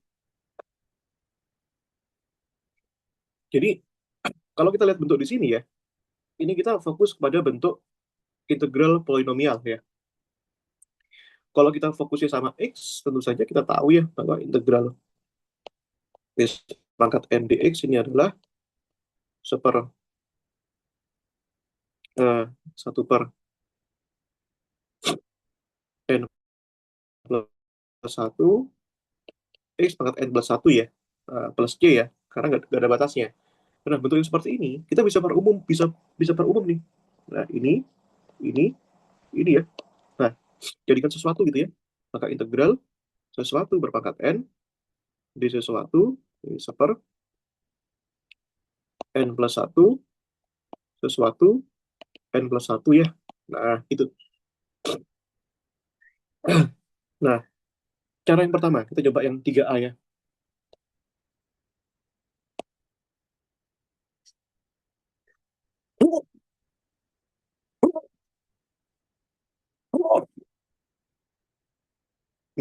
Jadi, kalau kita lihat bentuk di sini ya, ini kita fokus kepada bentuk integral polinomial ya. Kalau kita fokusnya sama X, tentu saja kita tahu ya bahwa integral pangkat n dx ini adalah seper 1 per n plus 1 X pangkat n plus 1 ya, plus C ya, karena nggak ada batasnya. Nah, bentuk yang seperti ini, kita bisa perumum nih. Nah, ini, ini ya. Nah, jadikan sesuatu gitu ya. Maka integral sesuatu berpangkat n, di sesuatu, ini seper n plus 1, sesuatu, n plus 1 ya. Nah, itu. Nah, cara yang pertama, kita coba yang 3A ya.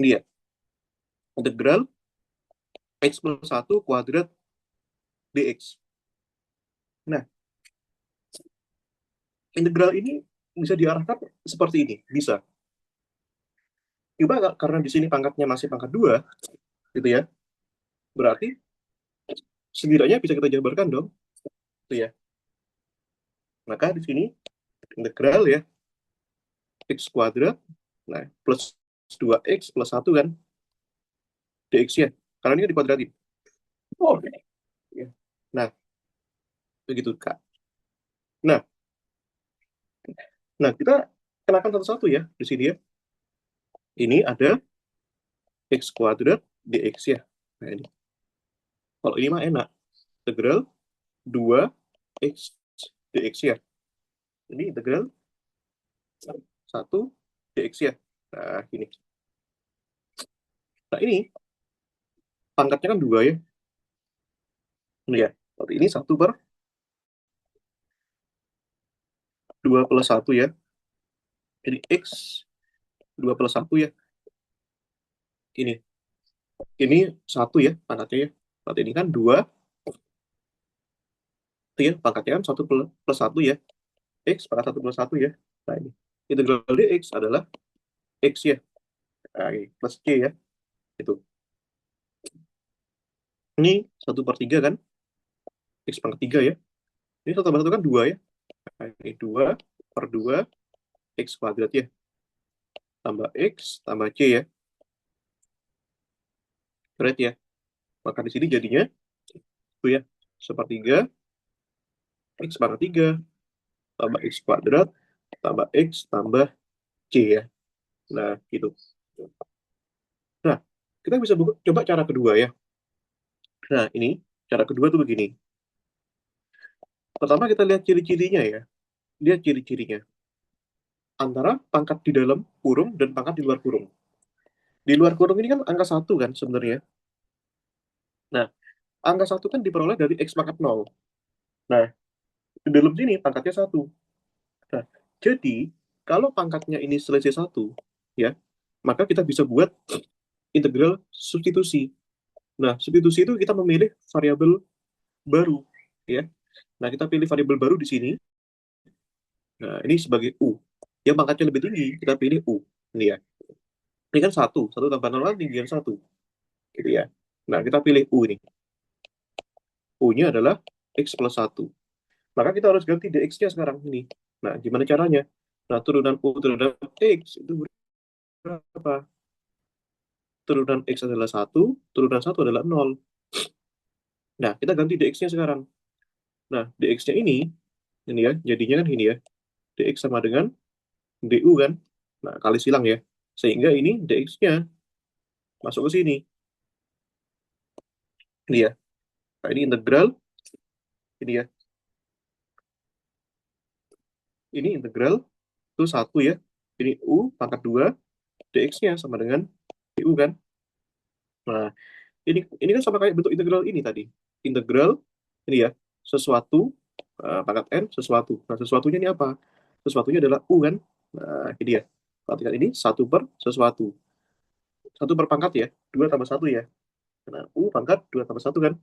Ini ya, integral X plus 1 kuadrat dx. Nah, integral ini bisa diarahkan seperti ini, bisa. Coba karena di sini pangkatnya masih pangkat 2, gitu ya. Berarti setidaknya bisa kita jabarkan dong. Itu ya. Maka di sini integral ya x kuadrat, nah plus 2x plus 1 kan, dx ya. Karena ini kan dikuadratin. Oh, ya. Nah, begitu Kak. Nah, nah kita kenakan satu-satu ya di sini ya. Ini ada x kuadrat dx ya. Nah, ini. Kalau ini mah enak. Integral 2x dx ya. Ini integral 1 dx ya. Nah, ini. Nah, ini pangkatnya kan 2 ya. Ini ya. Berarti ini 1/2 plus 1 ya. Jadi x 2 plus 1 ya. Ini. Ini 1 ya pangkatnya ya. Berarti ini kan 2 itu ya. Pangkatnya kan 1 plus 1 ya. X pangkat 1 plus 1 ya. Nah, ini. Integral dx adalah x ya. Nah, ini plus c ya. Itu. Ini 1/3 kan. X pangkat 3 ya. Ini 1/1 kan 2 ya. Nah, ini 2/2 x kuadrat ya. Tambah x tambah c ya. Berarti ya. Maka di sini jadinya itu ya. 1/3 x pangkat 3 tambah x kuadrat tambah x tambah c ya. Nah, gitu. Nah, kita bisa coba cara kedua ya. Nah, ini cara kedua tuh begini. Pertama kita lihat ciri-cirinya ya. Lihat ciri-cirinya. Antara pangkat di dalam kurung dan pangkat di luar kurung. Di luar kurung ini kan angka 1 kan sebenarnya. Nah, angka 1 kan diperoleh dari x pangkat 0. Nah, di dalam sini pangkatnya 1. Nah, jadi kalau pangkatnya ini selisih 1, ya, maka kita bisa buat integral substitusi. Nah, substitusi itu kita memilih variabel baru, ya. Nah, kita pilih variabel baru di sini. Nah, ini sebagai U. Yang pangkatnya lebih tinggi, kita pilih U. Ini ya. Ini kan 1. 1 tambah 0 kan tinggian 1. Gitu ya. Nah, kita pilih U ini. U-nya adalah X plus 1. Maka kita harus ganti dx-nya sekarang ini. Nah, gimana caranya? Nah, turunan U terhadap X itu berapa? Turunan X adalah 1, turunan 1 adalah 0. Nah, kita ganti dx-nya sekarang. Nah, dx-nya ini ya, jadinya kan ini ya. Dx sama dengan du kan. Nah, kali silang ya. Sehingga ini dx-nya masuk ke sini. Ini ya. Nah, ini integral. Ini ya. Ini integral. Itu 1 ya. Ini u pangkat 2. Dx-nya sama dengan du kan. Nah, ini kan sama kayak bentuk integral ini tadi. Integral, ini ya. Sesuatu, pangkat n, sesuatu. Nah, sesuatunya ini apa? Sesuatunya adalah u kan. Nah, ini ya. Perhatikan ini 1 per sesuatu. 1 per pangkat ya. 2 tambah 1 ya. Nah, u pangkat 2 tambah 1 kan.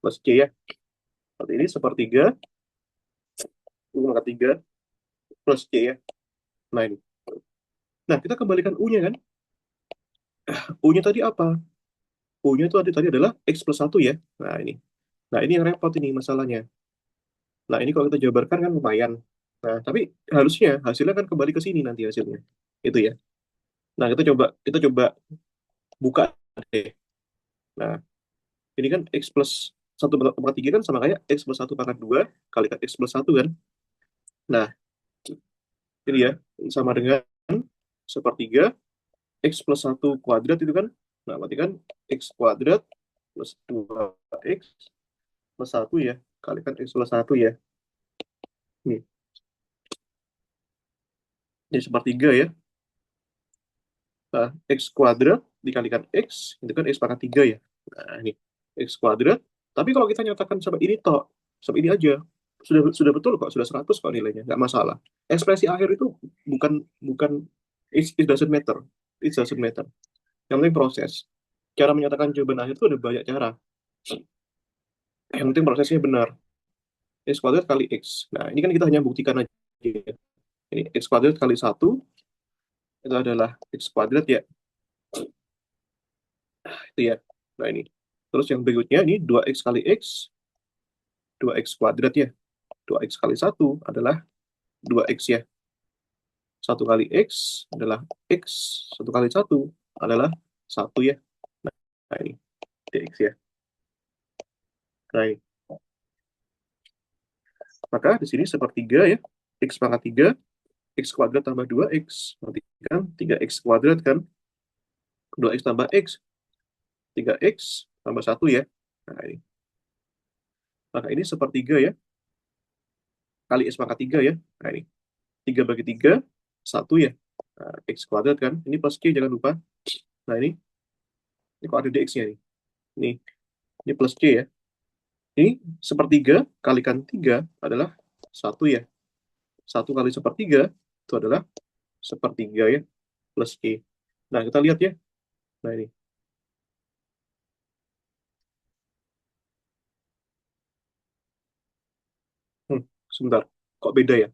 Plus c ya. Berarti ini 1/3 U pangkat 3 plus C ya. Nah ini. Nah kita kembalikan U-nya kan. U-nya tadi apa? U-nya itu tadi adalah X plus 1 ya. Nah ini. Nah ini yang repot ini masalahnya. Nah ini kalau kita jabarkan kan lumayan. Nah tapi harusnya hasilnya kan kembali ke sini nanti hasilnya. Itu ya. Nah kita coba buka deh. Nah ini kan X plus 1/3 kan sama kayak X plus 1 pangkat 2 kali X plus 1 kan. Nah ini ya sama dengan 1/3 X plus 1 kuadrat itu kan, nah berarti kan X kuadrat plus 2X plus 1 ya, kalikan X plus 1 ya. Nih, ini 1/3 ya. Nah, X kuadrat dikalikan X, itu kan X pangkat 3 ya. Nah, ini X kuadrat. Tapi kalau kita nyatakan sampai ini toh, sampai ini aja, sudah betul kok, sudah 100 kok nilainya, nggak masalah. Ekspresi akhir itu bukan bukan it doesn't matter. It doesn't matter. Yang penting proses. Cara menyatakan jawaban akhir itu ada banyak cara. Yang penting prosesnya benar. X kuadrat kali X. Nah, ini kan kita hanya buktikan aja. Ini X kuadrat kali 1, itu adalah X kuadrat ya. Itu ya. Nah, ini. Terus yang berikutnya, ini 2X kali X, 2X kuadrat ya. 2x kali satu adalah 2x ya. Satu kali x adalah x. Satu kali satu adalah satu ya. Nah, ini dx ya. Nah, ini. Maka di sini sepertiga ya. X pangkat 3, x kuadrat tambah 2x. Berarti kan 3x kuadrat kan. 2x tambah x. 3x tambah satu ya. Nah, ini. Maka ini sepertiga ya. Kali x pangkat 3 ya. Nah, ini. 3 bagi 3, 1 ya. Nah, x kuadrat kan. Ini plus q jangan lupa. Nah, ini kok ada dx-nya nih. Ini plus q ya. Ini sepertiga kalikan 3 adalah 1 ya. 1 kali sepertiga itu adalah sepertiga ya. Plus q. Nah, kita lihat ya. Nah, ini. Sebentar. Kok beda ya?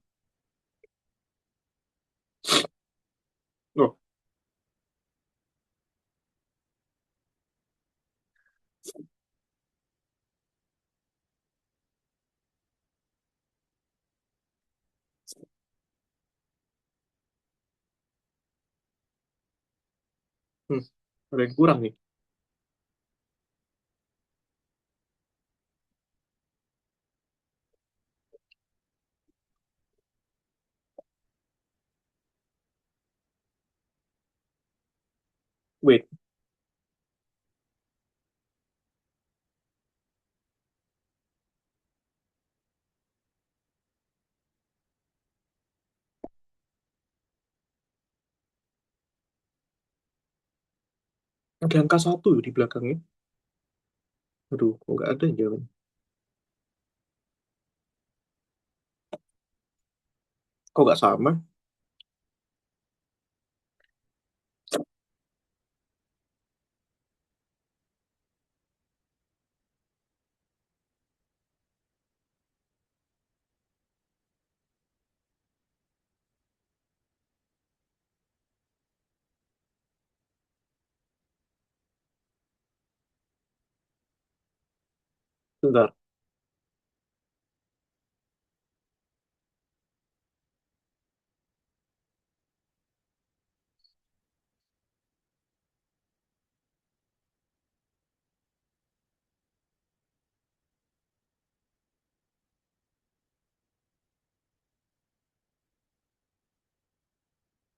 Oh, hmm. Ada yang kurang nih. Wait, ada angka satu di belakangnya. Aduh, kok nggak ada yang jalan. Kok nggak sama? Bentar.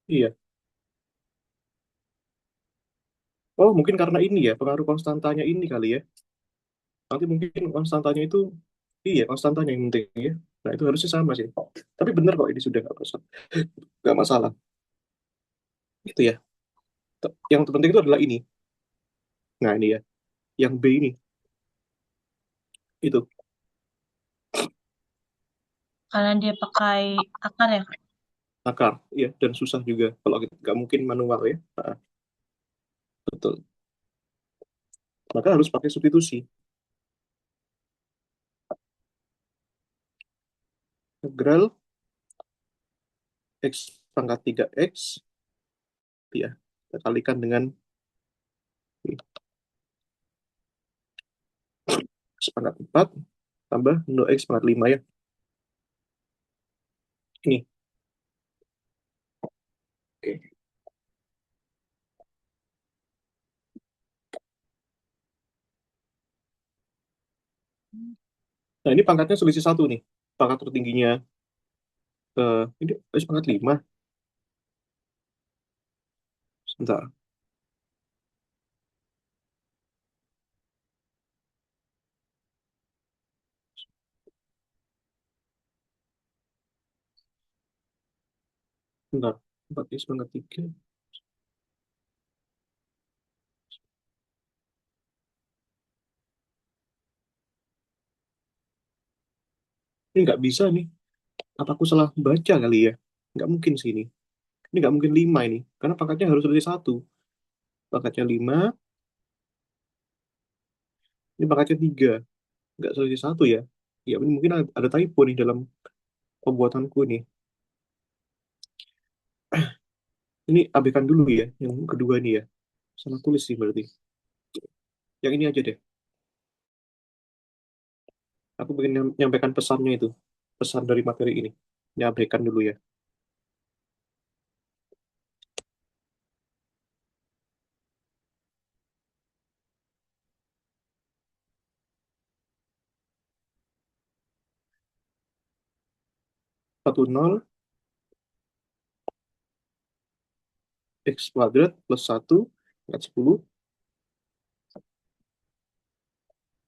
Iya. Oh, mungkin karena ini ya, pengaruh konstantanya ini kali ya. Nanti mungkin konstantanya itu, iya, konstantanya yang penting ya. Nah, itu harusnya sama sih. Tapi benar kok, ini sudah nggak masalah. Nggak masalah. Itu ya. Yang terpenting itu adalah ini. Nah, ini ya. Yang B ini. Itu. Karena dia pakai akar ya. Akar. Iya, dan susah juga. Kalau kita nggak mungkin manual ya. Nah, betul. Maka harus pakai substitusi. Integral x pangkat 3x. Ya. Kita kalikan dengan x pangkat 4 tambah 0x pangkat 5 ya. Ini. Oke. Nah, ini pangkatnya selisih satu nih. Pangkat tertingginya ini x pangkat 5. Sebentar. Sebentar. 4x pangkat 3. Ini nggak bisa nih. Apa aku salah baca kali ya? Nggak mungkin sih ini. Ini nggak mungkin 5 ini. Karena pangkatnya harus selisih satu. Pangkatnya 5. Ini pangkatnya 3. Nggak selisih satu ya. Ya, ini mungkin ada typo nih dalam pembuatanku nih. Ini abaikan dulu ya. Yang kedua ini ya. Salah tulis sih berarti. Yang ini aja deh. Aku pengen nyampaikan pesannya itu. pesan dari materi ini. Ini abaikan dulu ya. Satu nol x kuadrat plus 1 pangkat 10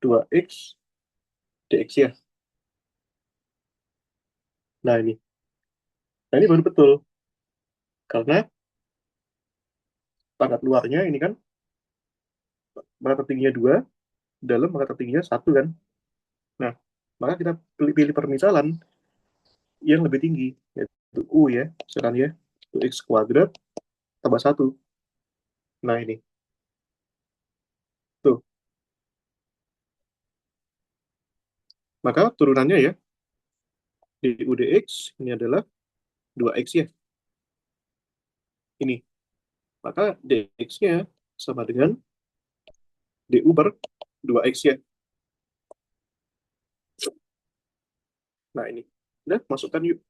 2x dx ya. Nah ini baru betul. Karena pangkat luarnya ini kan pangkat tertingginya 2, dalam pangkat tertingginya 1 kan. Nah, maka kita pilih permisalan yang lebih tinggi, yaitu U ya, misalkan ya, itu X kuadrat tambah 1. Nah ini, tuh. Maka turunannya ya, du dx ini adalah 2x ya, ini. Maka dx-nya sama dengan du per 2x ya. Nah ini, udah masukkan yuk.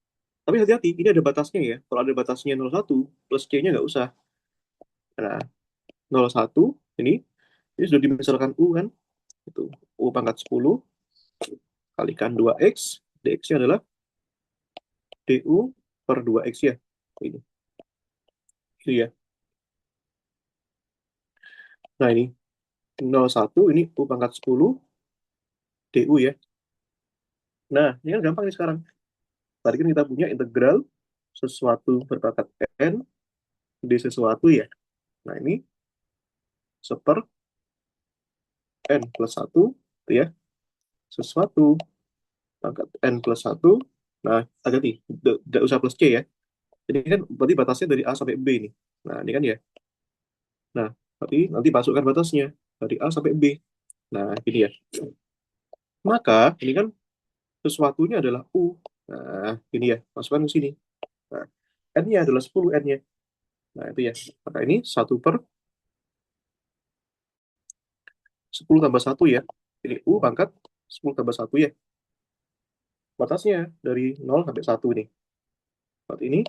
Tapi hati-hati, ini ada batasnya ya. Kalau ada batasnya 0,1, plus C-nya nggak usah. Nah, 0,1 ini sudah dimisalkan U kan, itu U pangkat 10 kalikan 2x, dx-nya adalah du per 2x ya. Ini ya. Nah ini 0,1 ini U pangkat 10 du ya. Nah, ini kan gampang nih sekarang. Tadi kan kita punya integral sesuatu berpangkat n d sesuatu ya. Nah, ini seper n plus 1 itu ya. Sesuatu pangkat n plus 1. Nah, agak nih, tidak usah plus c ya. Jadi kan berarti batasnya dari A sampai B ini. Nah, ini kan ya. Nah, berarti nanti masukkan batasnya dari A sampai B. Nah, ini ya. Maka ini kan sesuatunya adalah U. Nah, ini ya, masukkan ke sini. Nah, N-nya adalah 10 N-nya. Nah, itu ya. Maka ini 1 per 10 tambah 1 ya. Ini U pangkat 10 tambah 1 ya. Batasnya dari 0 sampai 1 nih. Berarti ini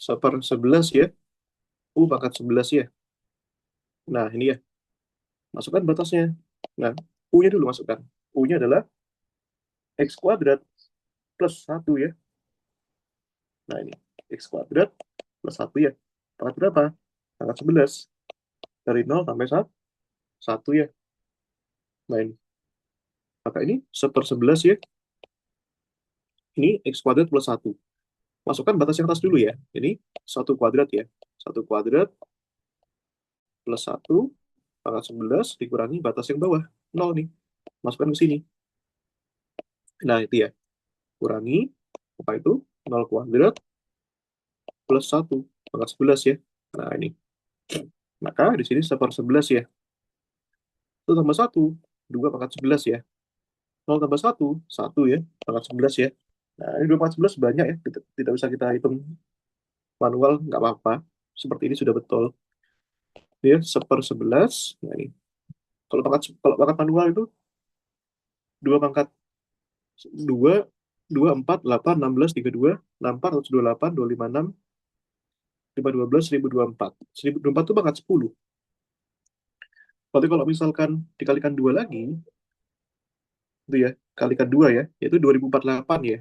1/11 ya. U pangkat 11 ya. Nah, ini ya. Masukkan batasnya. Nah, U-nya dulu masukkan. U-nya adalah X kuadrat plus 1 ya. Nah, ini. X kuadrat plus 1 ya. Pangkat berapa? Pangkat 11. Dari 0 sampai 1 ya. Nah, ini. Maka ini 1/11 ya. Ini X kuadrat plus 1. Masukkan batas yang atas dulu ya. Ini 1 kuadrat ya. 1 kuadrat plus 1 pangkat 11 dikurangi batas yang bawah. 0 nih. Masukkan ke sini. Nah, itu ya. Kurangi, apa itu? 0 kuadrat plus 1 pangkat 11 ya. Nah, ini. Maka di sini 1/11 ya. 1 tambah 1, 2 pangkat 11 ya. 0 tambah 1, 1 ya. Pangkat 11 ya. Nah, ini 2 pangkat 11 banyak ya. Tidak bisa kita hitung manual, nggak apa-apa. Seperti ini sudah betul. Dia 1/11. Nah, ini. Kalau pangkat manual itu 2 pangkat 2, 2, 4, 8, 16, 32, 64, 128, 256, 512, 1024. 1024 itu pangkat 10. Berarti kalau misalkan dikalikan 2 lagi, itu ya, kalikan 2 ya, yaitu 2048 ya.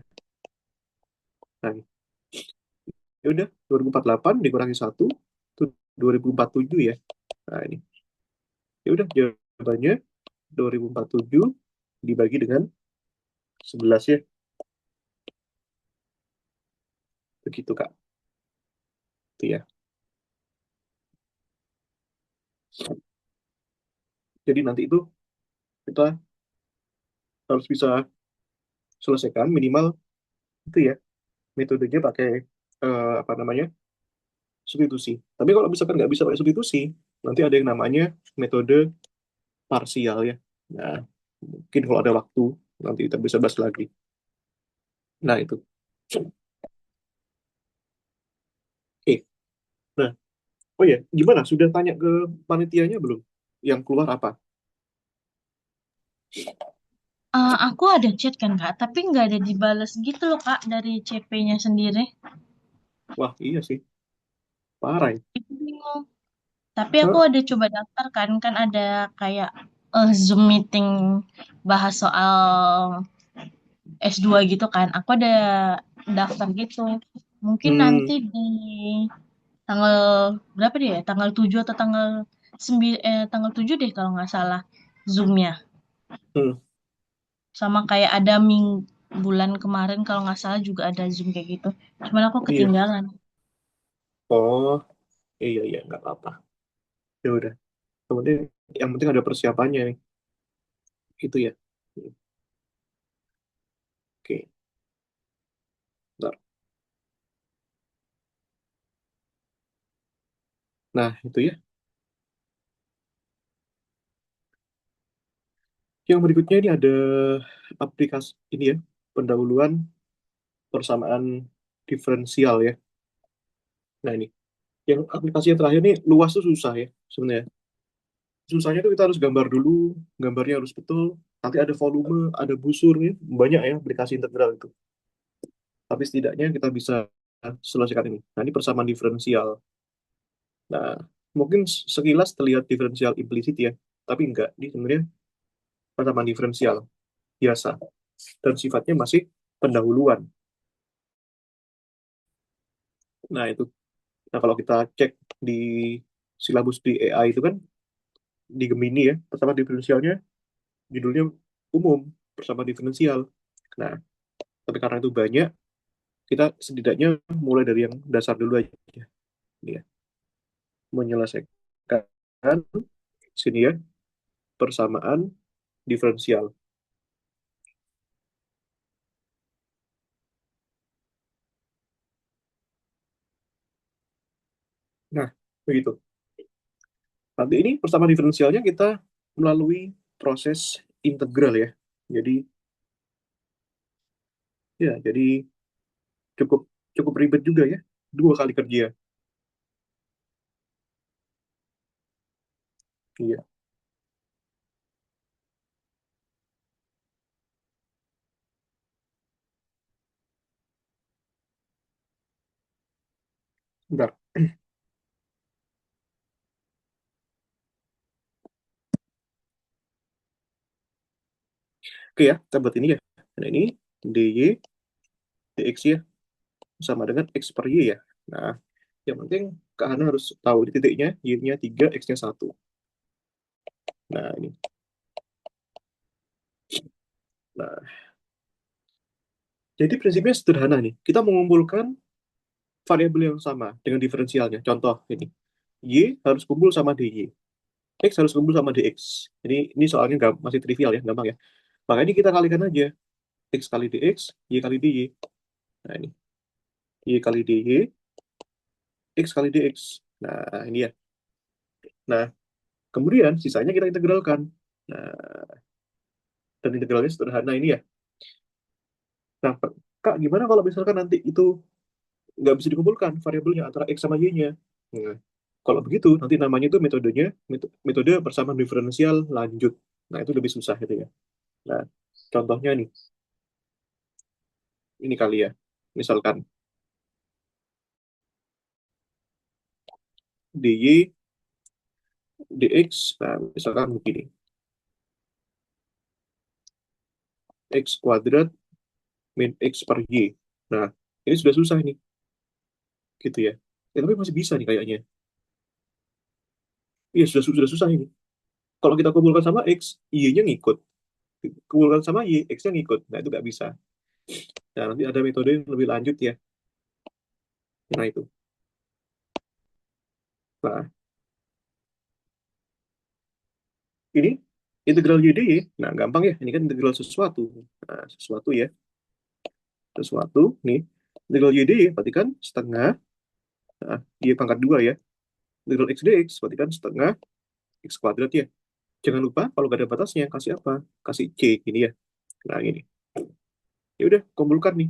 Nah, ya udah 2048 dikurangi 1 itu 2047 ya. Nah, ini. Ya udah jawabannya 2047 dibagi dengan 11 ya. Begitu Kak. Itu ya. Jadi nanti itu kita harus bisa selesaikan minimal itu ya, metodenya pakai apa namanya, substitusi. Tapi kalau misalkan nggak bisa pakai substitusi, nanti ada yang namanya metode parsial ya. Nah, mungkin kalau ada waktu nanti kita bisa bahas lagi. Nah itu. Oke. Nah, oh ya, gimana? Sudah tanya ke panitianya belum? Yang keluar apa? Aku ada chat kan Kak, tapi nggak ada dibales gitu loh Kak dari CP-nya sendiri. Wah, iya sih. Parah ya. Itu bingung. Tapi aku Hah? ada coba daftar kan, kan ada kayak Zoom meeting bahas soal S2 gitu kan. Aku ada daftar gitu. Mungkin nanti Hmm, di tanggal berapa deh ya? Tanggal 7 atau tanggal 7 deh kalau nggak salah Zoom-nya. hmm, Sama kayak ada bulan kemarin kalau nggak salah juga ada Zoom kayak gitu. Cuman aku iya. ketinggalan. Oh, iya, iya, nggak apa-apa. Ya udah. Kemudian yang penting ada persiapannya nih. Itu ya. Oke, bentar. Nah, itu ya. Yang berikutnya ini ada aplikasi ini ya, pendahuluan persamaan diferensial ya. Nah, ini. Yang aplikasi yang terakhir ini luas tuh susah ya sebenarnya. Susahnya tuh kita harus gambar dulu, gambarnya harus betul, nanti ada volume, ada busur ya. Banyak ya aplikasi integral itu. Tapi setidaknya kita bisa selesaikan ini. Nah, ini persamaan diferensial. Nah, mungkin sekilas terlihat diferensial implisit ya, tapi enggak. Ini sebenarnya persamaan diferensial biasa dan sifatnya masih pendahuluan. Nah, itu. Nah, kalau kita cek di silabus di AI itu kan di Gemini ya, persamaan diferensialnya judulnya umum, persamaan diferensial. Nah, tapi karena itu banyak, kita setidaknya mulai dari yang dasar dulu aja. Ini ya, menyelesaikan sini ya, persamaan diferensial. Nah, begitu. Nanti ini persamaan diferensialnya kita melalui proses integral ya. Jadi jadi cukup cukup ribet juga ya. Dua kali kerja. Iya, bentar. Oke ya, kita buat ini ya. Nah, ini dy dx ya sama dengan x per y ya. Nah, yang penting Kak Hana harus tahu di titiknya, y-nya 3, x-nya 1. Nah, ini. Nah, jadi prinsipnya sederhana nih. Kita mengumpulkan variabel yang sama dengan diferensialnya. Contoh ini. Y harus kumpul sama dy. X harus kumpul sama dx. Ini soalnya masih trivial ya, gampang ya. Maka ini kita kalikan aja. X kali dx, y kali dy. Nah, ini. Y kali dy, x kali dx. Nah, ini ya. Nah, kemudian sisanya kita integralkan. Nah, dan integralnya sederhana ini ya. Nah, Kak, gimana kalau misalkan nanti itu nggak bisa dikumpulkan variabelnya antara X sama Y-nya? Nah, kalau begitu, nanti namanya itu metode persamaan diferensial lanjut. Nah, itu lebih susah gitu ya. Nah, contohnya nih, ini kali ya. Misalkan dy dx, nah misalkan begini, x kuadrat min x per y. Nah, ini sudah susah nih, gitu ya. Tapi masih bisa nih kayaknya. Iya, sudah susah ini. Kalau kita kumpulkan sama x, y-nya ngikut. Kumpulkan sama y, x-nya ngikut. Nah, itu nggak bisa. Nah, nanti ada metode yang lebih lanjut ya. Nah, itu. Nah, ini integral y dy. Nah, gampang ya. Ini kan integral sesuatu. Nah, sesuatu ya. Sesuatu. Nih. Integral y dy berarti kan setengah. Nah, y pangkat 2 ya. Integral x dx berarti kan setengah x kuadrat ya. Jangan lupa kalau gak ada batasnya, kasih apa? Kasih c. Ini ya. Nah, ini. Ya udah, kumpulkan nih.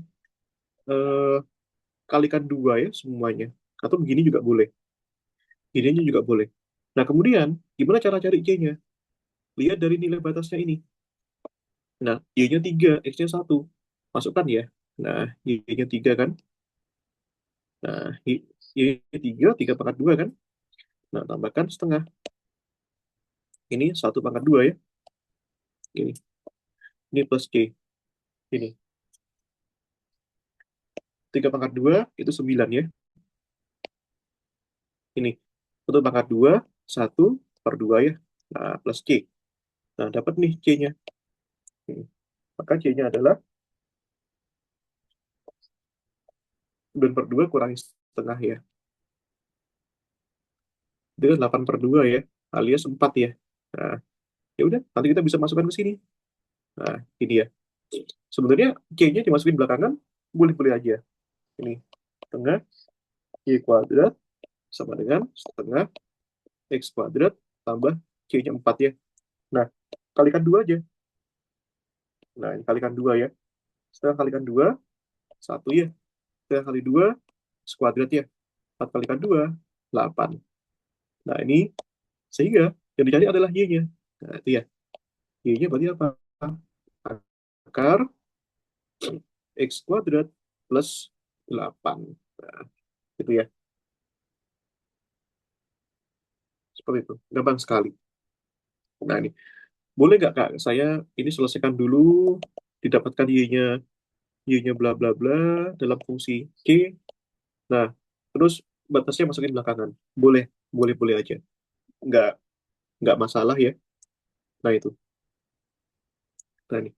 Eh, kalikan 2 ya semuanya. Atau begini juga boleh. Ininya juga boleh. Nah, kemudian, gimana cara cari c-nya? Lihat dari nilai batasnya ini. Nah, Y-nya 3, X-nya 1. Masukkan ya. Nah, Y-nya 3 kan. Nah, Y-nya 3, 3 pangkat 2 kan. Nah, tambahkan setengah. Ini 1 pangkat 2 ya. Ini plus C. Ini 3 pangkat 2 itu 9 ya. Ini 1 pangkat 2, 1/2 ya. Nah, plus C. Nah, dapat nih C-nya. Maka C-nya adalah 9/2 kurangi setengah ya. Itu kan 8/2 ya, alias 4 ya. Nah, ya udah, nanti kita bisa masukkan ke sini. Nah, ini ya. Sebenarnya C-nya dimasukin belakangan, boleh-boleh aja. Ini, tengah, Y kuadrat sama dengan setengah X kuadrat tambah C-nya 4 ya. Nah, kalikan 2 aja. Nah, ini kalikan 2 ya. Setengah kalikan 2, 1 ya. Setengah kali 2, X kuadrat ya. 4 kalikan 2, 8. Nah, ini sehingga yang dicari adalah Y-nya. Nah, itu ya. Y-nya berarti apa? Akar X kuadrat plus 8. Nah, gitu ya. Seperti itu. Gampang sekali. Nah, ini. Boleh nggak, Kak? Saya ini selesaikan dulu, didapatkan Y-nya bla bla bla dalam fungsi C. Nah, terus batasnya masukin belakangan. Boleh, boleh aja. Nggak, nggak masalah ya. Nah, itu. Nah, ini.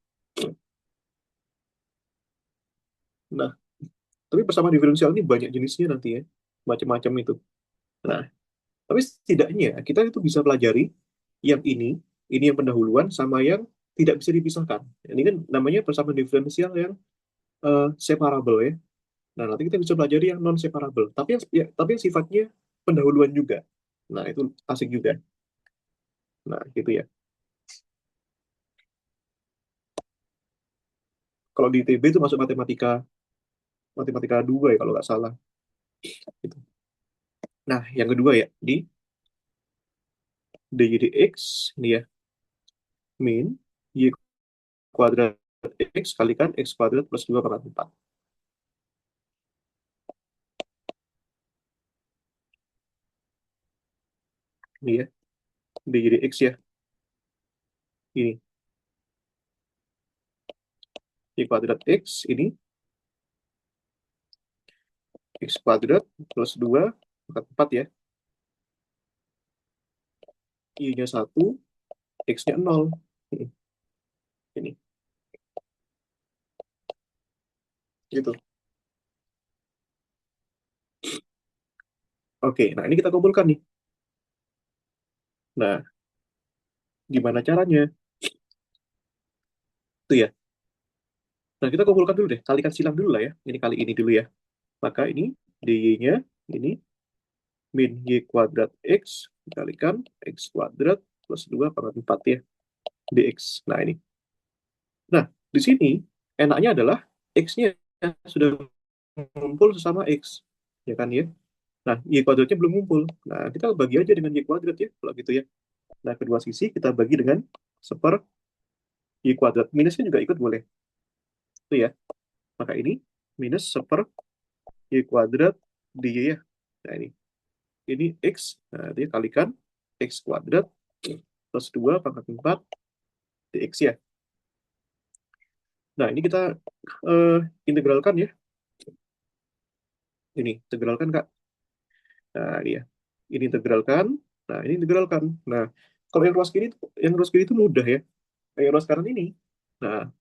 Nah, tapi persamaan diferensial ini banyak jenisnya nanti ya. Macam-macam itu. Nah, tapi setidaknya kita itu bisa pelajari yang ini yang pendahuluan sama yang tidak bisa dipisahkan. Ini kan namanya persamaan diferensial yang separable ya. Nah, nanti kita bisa pelajari yang non separable, tapi yang sifatnya pendahuluan juga. Nah, itu asik juga. Nah, gitu ya. Kalau di ITB itu masuk matematika matematika 2 ya kalau nggak salah. Gitu. Nah, yang kedua ya, di dy dx ini ya, min y kuadrat x kalikan x kuadrat plus 2/4. Ini ya, dy dx ya. Ini y kuadrat x, ini x kuadrat plus 2/4 ya. Y-nya 1, x-nya 0. Ini, gitu. Oke, nah ini kita kumpulkan nih. Nah, gimana caranya? Itu ya. Nah, kita kumpulkan dulu deh. Kalikan silang dulu lah ya. Ini kali ini dulu ya. Maka ini dy-nya, ini min y kuadrat x dikalikan x kuadrat plus 2/4 ya. Dx. Nah, ini. Nah, di sini enaknya adalah x-nya sudah ngumpul sesama x. Ya kan ya? Nah, y kuadratnya belum ngumpul. Nah, kita bagi aja dengan y kuadrat ya. Kalau gitu ya. Nah, kedua sisi kita bagi dengan seper y kuadrat. Minusnya juga ikut boleh. Itu ya. Maka ini minus seper y kuadrat dy ya. Nah, ini x, nah, dia kalikan x kuadrat plus 2/4 dx ya. Nah, ini kita eh, integralkan ya. Ini, integralkan, Kak. Nah, ini ya. Ini integralkan. Nah, ini integralkan. Nah, kalau yang ruas kiri itu mudah ya. Yang ruas kanan ini. Nah,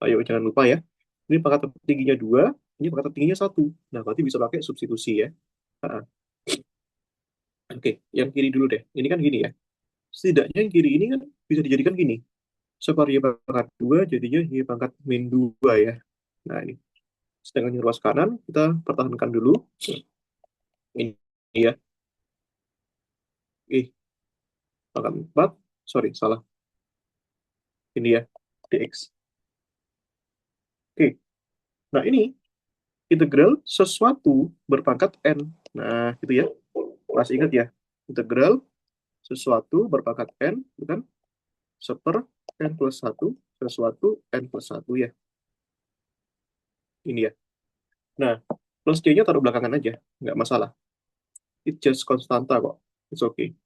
ayo jangan lupa ya. Ini pangkat tertingginya 2, ini pangkat tertingginya 1. Nah, berarti bisa pakai substitusi ya. Nah, oke, yang kiri dulu deh. Ini kan gini ya. Setidaknya yang kiri ini kan bisa dijadikan gini. Skor Y pangkat 2 jadinya Y pangkat min 2 ya. Nah, ini. Sedangkan yang ruas kanan kita pertahankan dulu. Ini ya. Pangkat 4. Sorry, salah. Ini ya. Dx. Oke. Nah, ini integral sesuatu berpangkat N. Nah, gitu ya. Masih ingat ya. Integral sesuatu berpangkat N, bukan? seper n plus 1 sesuatu n plus 1 ya. Ini ya. Nah, plus c-nya taruh belakangan aja. Nggak masalah. It's just konstanta kok. It's okay.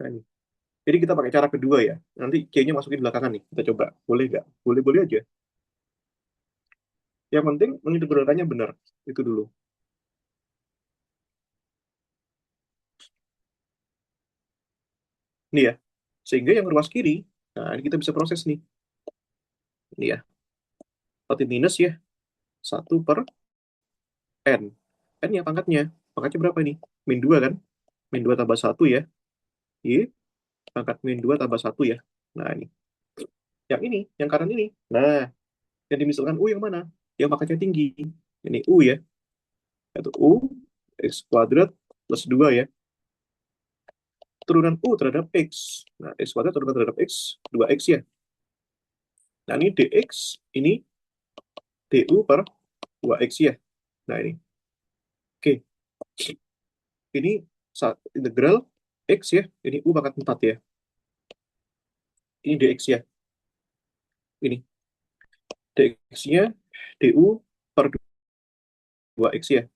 Nah, ini. Jadi kita pakai cara kedua ya. Nanti c-nya masukin belakangan nih. Kita coba. Boleh nggak? Boleh-boleh aja. Yang penting mengintegralkannya benar. Itu dulu. Ini ya. Sehingga yang ruas kiri, nah ini kita bisa proses nih. Ini ya. Berarti minus ya. 1/n. N ya pangkatnya. Pangkatnya berapa ini? Min 2 kan? Min 2 tambah 1 ya. Y. Pangkat min 2 tambah 1 ya. Nah ini. Yang ini. Yang kanan ini. Nah. Yang dimisalkan U yang mana? Yang pangkatnya tinggi. Ini U ya. Yaitu U. X kuadrat plus 2 ya. Turunan U terhadap X. Nah, X kuadrat turunan terhadap X. 2X ya. Nah ini DX. Ini DU per 2X ya. Nah ini. Oke. Ini integral X ya. Ini U pangkat 4 ya. Ini DX ya. Ini. DX-nya DU per 2X ya.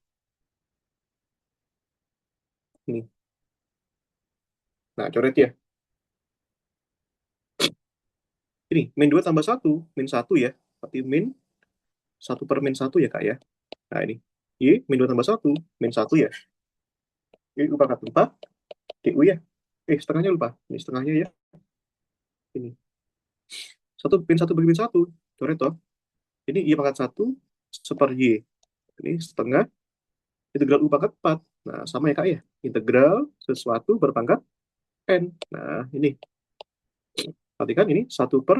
Ini. Nah, coret ya. Ini, min 2 tambah 1. Min 1 ya. Berarti min 1 per min 1 ya, Kak ya. Nah, ini. Y, min 2 tambah 1. Min 1 ya. Ini U pangkat 4. DU ya. Setengahnya lupa. Ini setengahnya ya. Ini. Min 1 bagi min 1. Coret toh. Ini Y pangkat 1 seper Y. Ini setengah integral U pangkat 4. Nah, sama ya, Kak ya. Integral sesuatu berpangkat N. Nah, ini. Perhatikan ini 1/5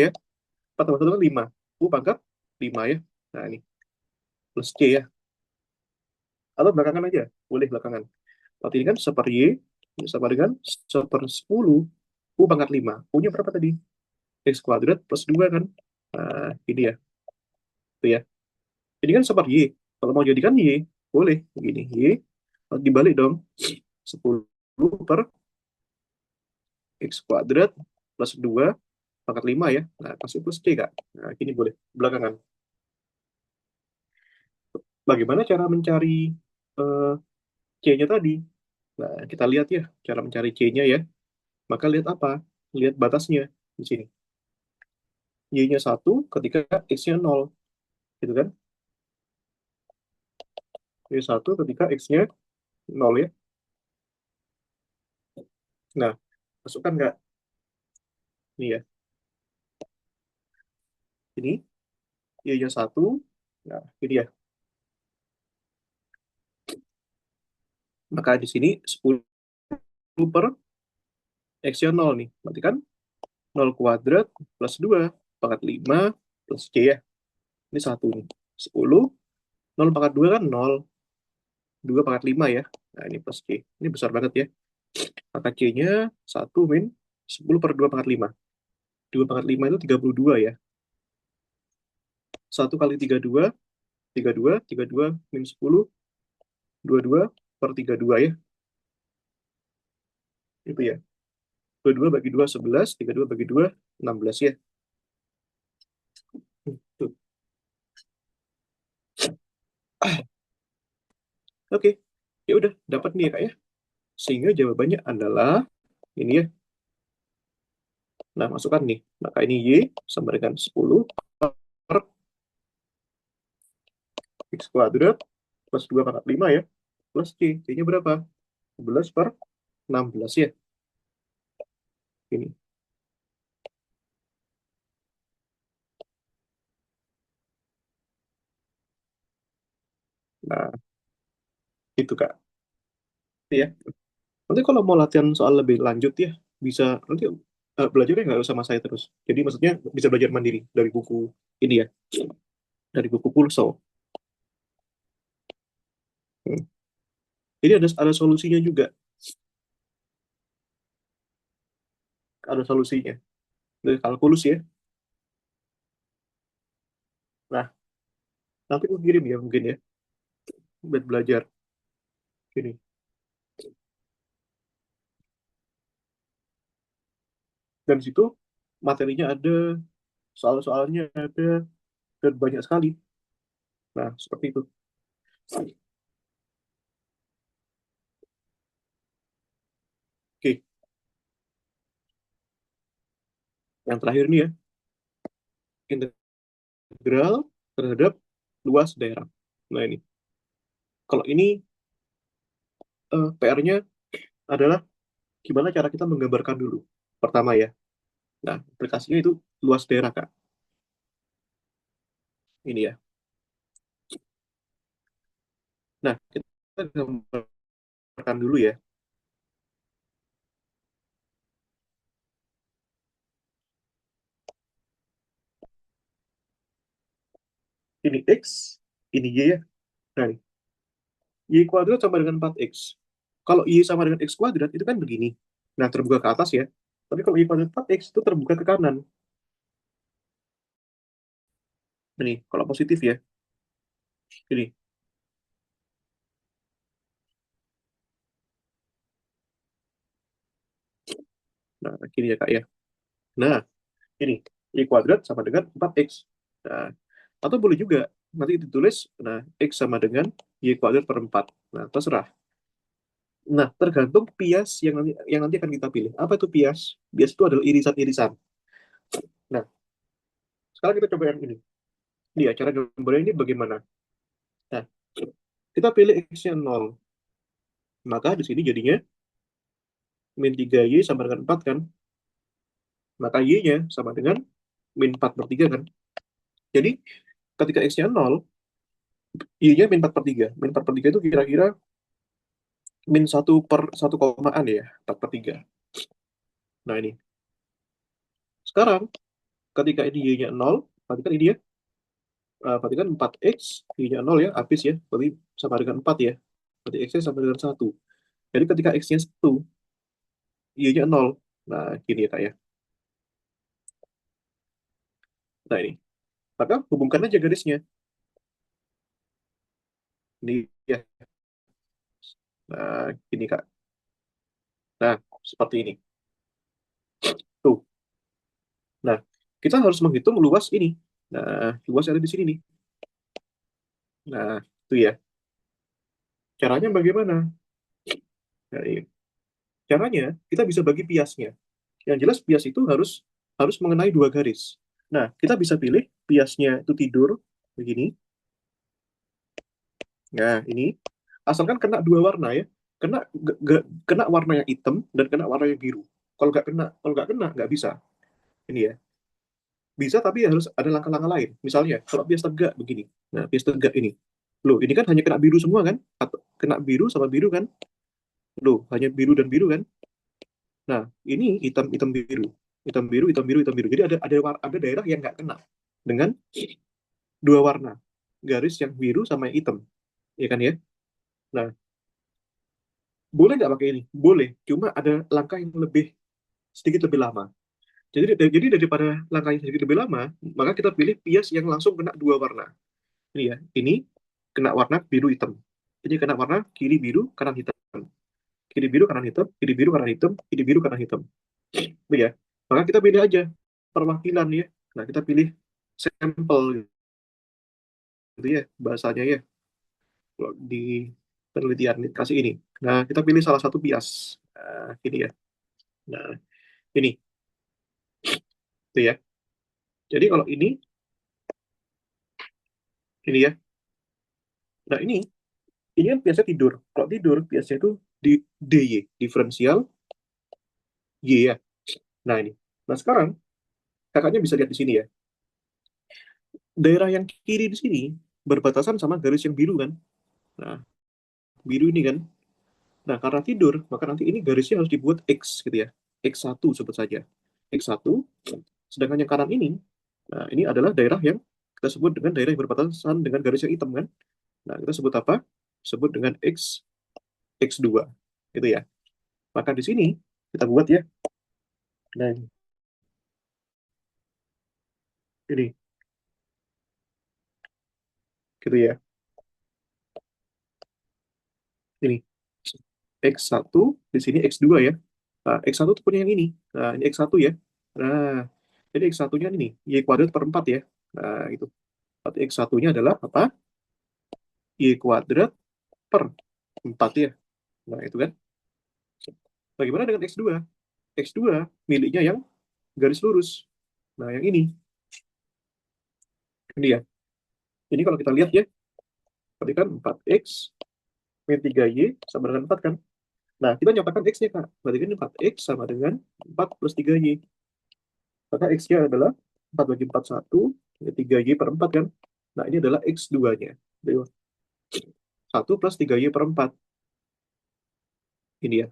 ya. 4 tambah 1 kan 5. U pangkat 5 ya. Nah, ini. Plus C ya. Atau belakangan aja. Boleh belakangan. Berarti ini kan seper Y. Ini sama dengan seper 10. U pangkat 5. U-nya berapa tadi? X kuadrat plus 2 kan. Nah, ini ya. Itu ya. Ini kan seper Y. Kalau mau jadikan Y, boleh. Begini. Y. Dibalik dong. 10 per X kuadrat plus 2 pangkat 5 ya. Nah, pasti plus C, Kak. Nah, ini boleh. Belakangan. Bagaimana cara mencari eh, C-nya tadi? Nah, kita lihat ya cara mencari C-nya ya. Maka lihat apa? Lihat batasnya di sini. Y-nya 1 ketika X-nya 0. Gitu kan? Y 1 ketika X-nya 0 ya. Nah, masukkan nggak? Ini ya. Ini Y-nya 1. Nah, ini ya. Maka di sini 10 per X-nya 0 nih. Berarti kan 0 kuadrat plus 2 pangkat 5 plus C ya. Ini 1 nih. 10. 0 pangkat 2 kan 0. 2 pangkat 5 ya. Nah, ini plus C. Ini besar banget ya. Maka C-nya 1 min 10 per 2 pangkat 5. 2 pangkat 5 itu 32 ya. 1 kali 32, 32, 32 min 10, 22 per 32 ya. Itu ya. 22 bagi 2, 11, 32 bagi 2, 16 ya. Tuh. Oke. Ya udah, dapat nih ya, Kak ya. Sehingga jawabannya adalah ini ya. Nah, masukkan nih. Maka ini Y sama dengan 10 per X kuadrat plus 2 pangkat 5 ya. Plus C. C-nya berapa? 11 per 16 ya. Ini. Nah, itu Kak. Ya. Nanti kalau mau latihan soal lebih lanjut ya, bisa nanti belajarnya nggak usah sama saya terus. Jadi maksudnya bisa belajar mandiri dari buku ini ya, dari buku Pulso. Hmm. Jadi ada solusinya juga, ada solusinya dari kalkulus ya. Nah, Nanti aku kirim ya mungkin ya, buat belajar. Ini. Dan di situ materinya ada, soal-soalnya ada, dan banyak sekali. Nah, seperti itu. Oke, yang terakhir nih ya, integral terhadap luas daerah. Nah ini, kalau ini PR-nya adalah gimana cara kita menggambarkan dulu. Pertama ya, nah aplikasinya itu luas daerah Kak. Ini ya. Nah, kita gambarkan dulu ya. Ini X, ini Y ya. Nah, ini. Y kuadrat sama dengan 4X. Kalau Y sama dengan X kuadrat itu kan begini. Nah, terbuka ke atas ya. Tapi kalau Y kuadrat 4X itu terbuka ke kanan. Ini, kalau positif ya. Ini. Nah, gini ya Kak ya. Nah, ini. Y kuadrat sama dengan 4X. Nah, atau boleh juga nanti ditulis, nah, X sama dengan Y kuadrat per 4. Nah, terserah. Nah, tergantung bias yang nanti akan kita pilih. Apa itu bias? Bias itu adalah irisan-irisan. Nah, sekarang kita coba yang ini. Ini ya, cara gambarnya ini bagaimana? Nah, kita pilih X-nya 0. Maka di sini jadinya min 3Y sama dengan 4 kan? Maka Y-nya sama dengan min 4 per 3 kan? Jadi, ketika X-nya 0, Y-nya min 4 per 3. Min 4 per 3 itu kira-kira min 1 komaan ya, 4 per 3. Nah, ini. Sekarang, ketika ini Y-nya 0, berarti kan ini ya, berarti kan 4X, Y-nya 0 ya, habis ya. Berarti sama dengan 4 ya. Berarti X-nya sama dengan 1. Jadi ketika X-nya 1, Y-nya 0. Nah, gini ya, Kak ya. Nah, ini. Maka hubungkan aja garisnya. Ini ya. Nah, gini, Kak. Nah, seperti ini. Tuh. Nah, kita harus menghitung luas ini. Nah, luas yang ada di sini nih. Nah, itu ya. Caranya bagaimana? Nah, ini. Caranya, kita bisa bagi biasnya. Yang jelas bias itu harus harus mengenai dua garis. Nah, kita bisa pilih biasnya itu tidur, begini. Nah, ini. Asalkan kena dua warna ya. Kena warna yang hitam dan kena warna yang biru. Kalau nggak kena, nggak bisa. Ini ya. Bisa, tapi harus ada langkah-langkah lain. Misalnya, kalau bias tegak begini. Nah, bias tegak ini. Loh, ini kan hanya kena biru semua kan? Atau kena biru sama biru kan? Loh, hanya biru dan biru kan? Nah, ini hitam, hitam, biru. Hitam, biru, hitam, biru, hitam, biru. Jadi ada daerah yang nggak kena dengan dua warna. Garis yang biru sama yang hitam. Ya kan ya? Nah, boleh nggak pakai ini? Boleh. Cuma ada langkah yang sedikit lebih lama. Jadi daripada langkah yang sedikit lebih lama, maka kita pilih bias yang langsung kena dua warna. Ini ya, ini kena warna biru hitam. Ini kena warna kiri biru, kanan hitam. Kiri biru, kanan hitam, kiri biru, kanan hitam, kiri biru, kanan hitam. Itu ya. Maka kita pilih aja perwakilan ya. Nah, kita pilih sampel gitu ya, bahasanya ya. Kalau di penelitian kasih ini. Nah, kita pilih salah satu bias. Nah, ini ya. Nah, ini. Itu ya. Jadi kalau ini ya. Nah, ini kan biasanya tidur. Kalau tidur, biasanya itu di DY, diferensial Y ya. Nah, ini. Nah, sekarang kakaknya bisa lihat di sini ya. Daerah yang kiri di sini berbatasan sama garis yang biru kan. Nah, biru ini kan. Nah, karena tidur, maka nanti ini garisnya harus dibuat X gitu ya. X1 sebut saja. X1, sedangkan yang kanan ini, nah ini adalah daerah yang kita sebut dengan daerah yang berbatasan dengan garis yang hitam kan. Nah, kita sebut apa? Sebut dengan X2. Gitu ya. Maka di sini kita buat ya. Nah, ini. Gitu ya. Ini X1, di sini X2 ya. Nah, X1 tuh punya yang ini. Nah, ini X1 ya. Nah, jadi X1-nya ini, Y kuadrat per 4 ya. Nah, itu. Berarti X1-nya adalah apa? Y kuadrat per 4 ya. Nah, itu kan. Bagaimana dengan X2? X2 miliknya yang garis lurus. Nah, yang ini ya. Ini kalau kita lihat ya, tadi kan 4X min 3Y sama dengan 4 kan. Nah, kita nyatakan X-nya, Kak. Berarti kan 4X sama dengan 4 plus 3Y. Maka X-nya adalah 4 bagi 4, 1, 3Y per 4 kan. Nah, ini adalah X2-nya. Jadi, 1 plus 3Y per 4. Ini ya.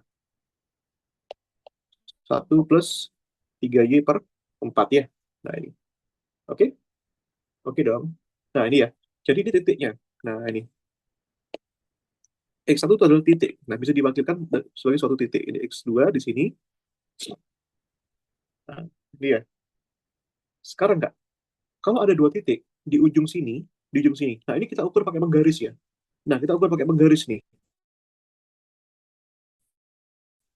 1 plus 3Y per 4 ya. Nah, ini. Oke? Oke dong. Nah, ini ya. Jadi ini titiknya. Nah, ini. X1 itu adalah titik. Nah, bisa diwakilkan sebagai suatu titik. Ini X2 di sini. Nah, ini ya. Sekarang enggak. Kalau ada dua titik di ujung sini. Nah, ini kita ukur pakai menggaris ya. Nah, kita ukur pakai menggaris nih.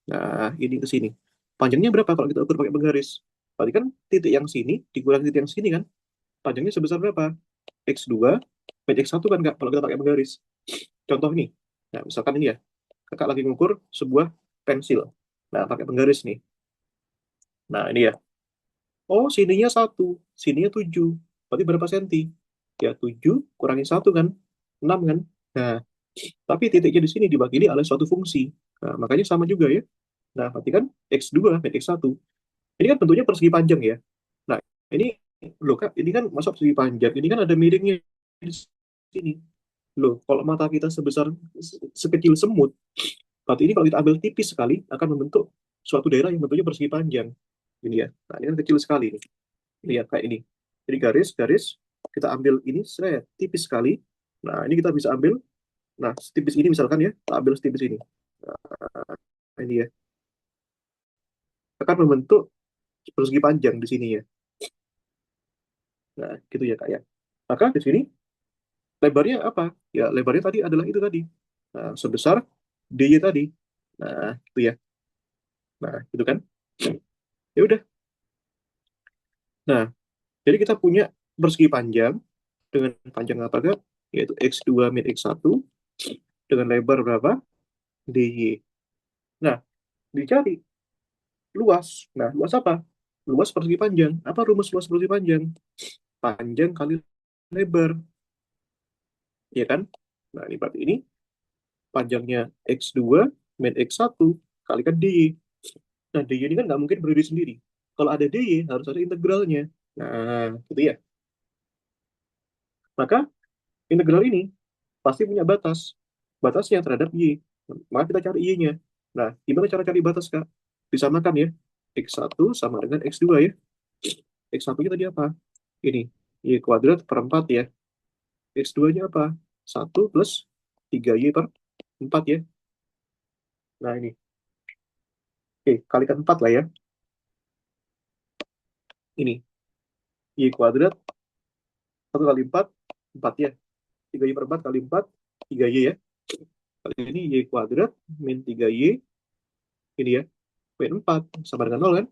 Nah, ini ke sini. Panjangnya berapa kalau kita ukur pakai menggaris? Berarti kan titik yang sini dikurangi titik yang sini kan? Panjangnya sebesar berapa? X2 per X1 kan nggak kalau kita pakai menggaris. Contoh nih. Nah, misalkan ini ya. Kakak lagi mengukur sebuah pensil. Nah, pakai penggaris nih. Nah, ini ya. Oh, sininya 1, sininya 7. Berarti berapa senti? Ya, 7 kurangi 1 kan? 6 kan? Nah, tapi titiknya di sini diwakili oleh suatu fungsi. Nah, makanya sama juga ya. Nah, berarti kan X2 dan X1. Ini kan bentuknya persegi panjang ya. Nah, ini loh Kak, ini kan masuk persegi panjang. Ini kan ada miringnya di sini. Loh, kalau mata kita sebesar sekecil semut, berarti ini kalau kita ambil tipis sekali akan membentuk suatu daerah yang bentuknya persegi panjang. Ini ya. Nah, ini kan kecil sekali nih. Ini ya kayak ini. Jadi garis kita ambil ini tipis sekali. Nah, ini kita bisa ambil. Nah, setipis ini misalkan ya, kita ambil setipis ini. Nah, ini ya. Akan membentuk persegi panjang di sini ya. Nah, gitu ya Kak ya. Maka di sini lebarnya apa? Ya, lebarnya tadi adalah itu tadi. Nah, sebesar DY tadi. Nah, itu ya. Nah, itu kan. Ya udah. Nah, jadi kita punya persegi panjang dengan panjang apa Kak? Yaitu X2 min X1 dengan lebar berapa? DY. Nah, dicari luas. Nah, luas apa? Luas persegi panjang. Apa rumus luas persegi panjang? Panjang kali lebar. Ya kan? Nah, ini berarti ini panjangnya X2 min X1 kalikan DY. Nah, DY ini kan nggak mungkin berdiri sendiri. Kalau ada DY, harus ada integralnya. Nah, gitu ya. Maka integral ini pasti punya batas. Batasnya terhadap Y. Maka kita cari Y-nya. Nah, gimana cara cari batas, Kak? Disamakan ya. X1 sama dengan X2 ya. X1-nya tadi apa? Ini. Y kuadrat per 4 ya. X2-nya apa? 1 plus 3Y per 4 ya. Nah, ini. Oke, kalikan 4 lah ya. Ini. Y kuadrat 1 kali 4, 4 ya. 3Y per 4 kali 4, 3Y ya. Kali ini Y kuadrat min 3Y, ini ya, min 4, sama dengan 0 kan?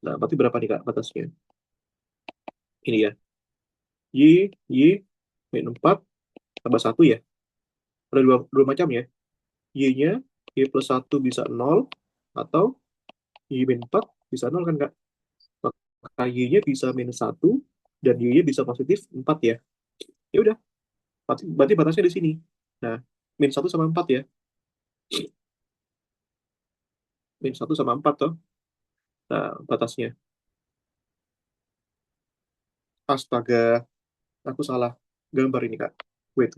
Nah, berarti berapa nih Kak batasnya? Ini ya, Y min 4 tambah 1 ya. Ada dua macam ya. Y-nya, Y plus 1 bisa 0, atau Y min 4 bisa 0 kan Kak? Maka Y-nya bisa minus 1, dan Y-nya bisa positif 4 ya. Ya udah, berarti batasnya di sini. Nah, min 1 sama 4 ya. Min 1 sama 4 toh. Nah, batasnya. Astaga, aku salah gambar ini, Kak. Wait.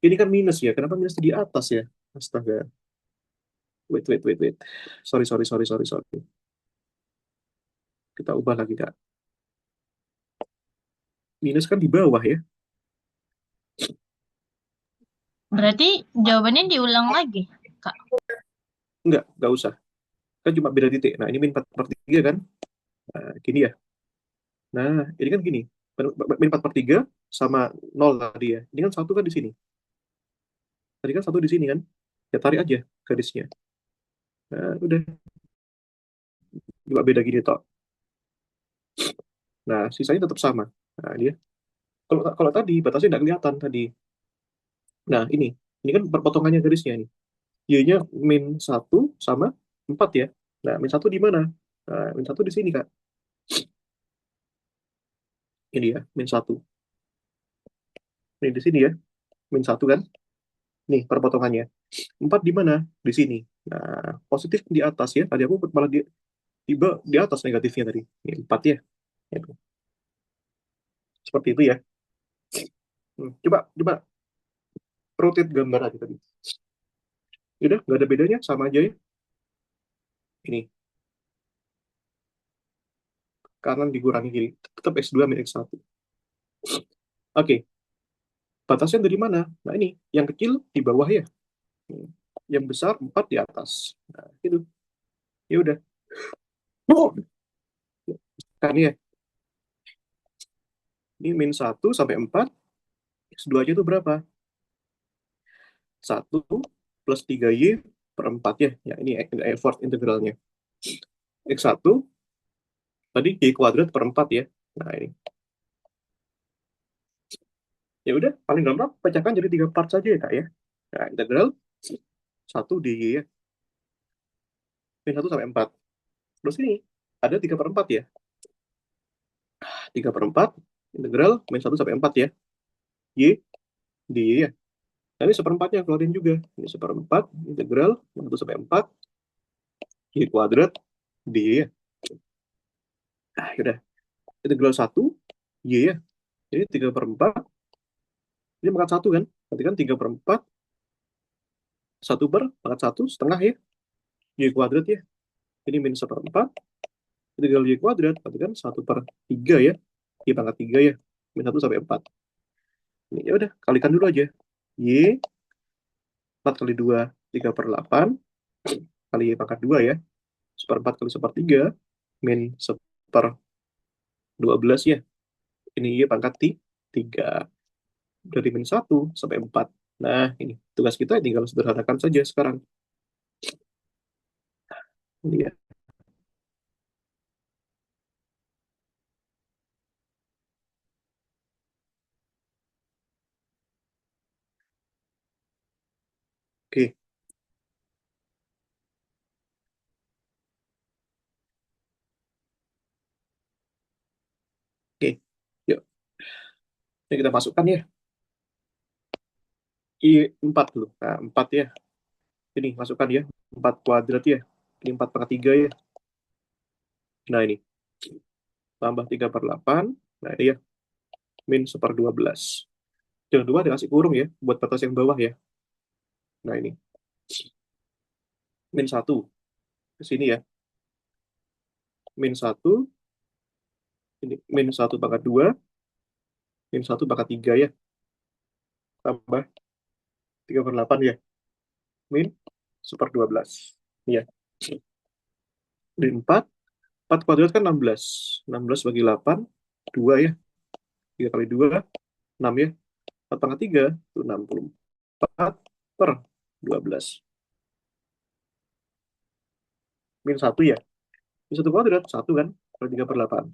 Ini kan minus ya. Kenapa minus di atas ya? Astaga. Wait. Sorry. Kita ubah lagi, Kak. Minus kan di bawah ya. Berarti jawabannya diulang lagi, Kak. Enggak usah. Kan cuma beda titik. Nah, ini min 4 per 3 kan. Nah, gini ya. Nah, ini kan gini. Min 4 per 3 sama 0 tadi ya. Ini kan satu kan di sini. Tadi kan satu di sini kan. Ya tarik aja garisnya. Nah, udah. Nggak beda gini toh. Nah, sisanya tetap sama. Nah, dia. Kalau kalau tadi batasnya nggak kelihatan tadi. Nah, ini kan perpotongannya garisnya nih. Y-nya min satu sama 4 ya. Nah, min satu di mana? Nah, min satu di sini, Kak. Ini ya, min satu. Ini di sini ya, min satu kan. Nih, perpotongannya. 4 di mana? Di sini. Nah, positif di atas ya. Tadi aku malah tiba di atas negatifnya tadi. Ini 4 ya. Itu. Seperti itu ya. Coba, coba rotate gambar aja tadi. Udah, nggak ada bedanya, sama aja ya. Ini, kanan dikurangi kiri. Tetap X2 min X1. Oke, batasnya dari mana? Nah, ini, yang kecil di bawah ya. Yang besar 4 di atas. Nah, itu. Ya udah. Oh, kan ya. Ini min satu sampai 4. X2 aja itu berapa? Satu plus 3Y per 4 ya. Ya, ini effort integralnya. X1 tadi Y kuadrat per 4 ya. Nah, ini. Ya udah, paling gampang pecahkan jadi 3 part saja ya, Kak ya. Nah, integral 1 di Y ya. Min 1 sampai 4. Terus ini ada 3 per 4 ya. 3 per 4 integral min 1 sampai 4 ya. Y di Y ya. Nah, ini seperempatnya keluarin juga. Ini seperempat integral min 1 sampai 4 Y kuadrat di Y ya. Nah, yaudah. Integral 1 Y ya. Ini 3 per 4. Ini pangkat 1 kan. Berarti kan 3 per 4. 1 per pangkat 1 setengah ya. Y kuadrat ya. Ini min seperempat. Integral Y kuadrat. Berarti kan 1 per 3 ya. Y pangkat 3 ya. Min 1 sampai 4. Ini ya udah, kalikan dulu aja. Y 4 kali 2 3 per 8 kali Y pangkat 2 ya. Seperempat kali sepertiga min seper 12 ya. Ini Y pangkat 3. Dari min 1 sampai 4. Nah, ini tugas kita tinggal sederhanakan saja sekarang. Ini ya. Oke, oke. Yuk, ini kita masukkan ya. I 4 dulu. Nah, 4 ya. Ini masukkan ya. 4 kuadrat ya. Ini 4 pangkat 3 ya. Nah, ini. Tambah 3 per 8. Nah, ini ya. Min seper 12. Jangan lupa dikasih kurung ya. Buat batas yang bawah ya. Nah, ini. Min 1. Ke sini ya. Min 1. Ini min 1 pangkat 2. Min 1 pangkat 3 ya. Tambah 3 per 8 ya. Min seper 12. Iya. Di 4. 4 kuadrat kan 16. 16 bagi 8. 2 ya. 3 kali 2. 6 ya. 4 pangkat 3. Itu 64 per 12. Min 1 ya. Min 1 kuadrat. 1 kan. Kali 3 per 8.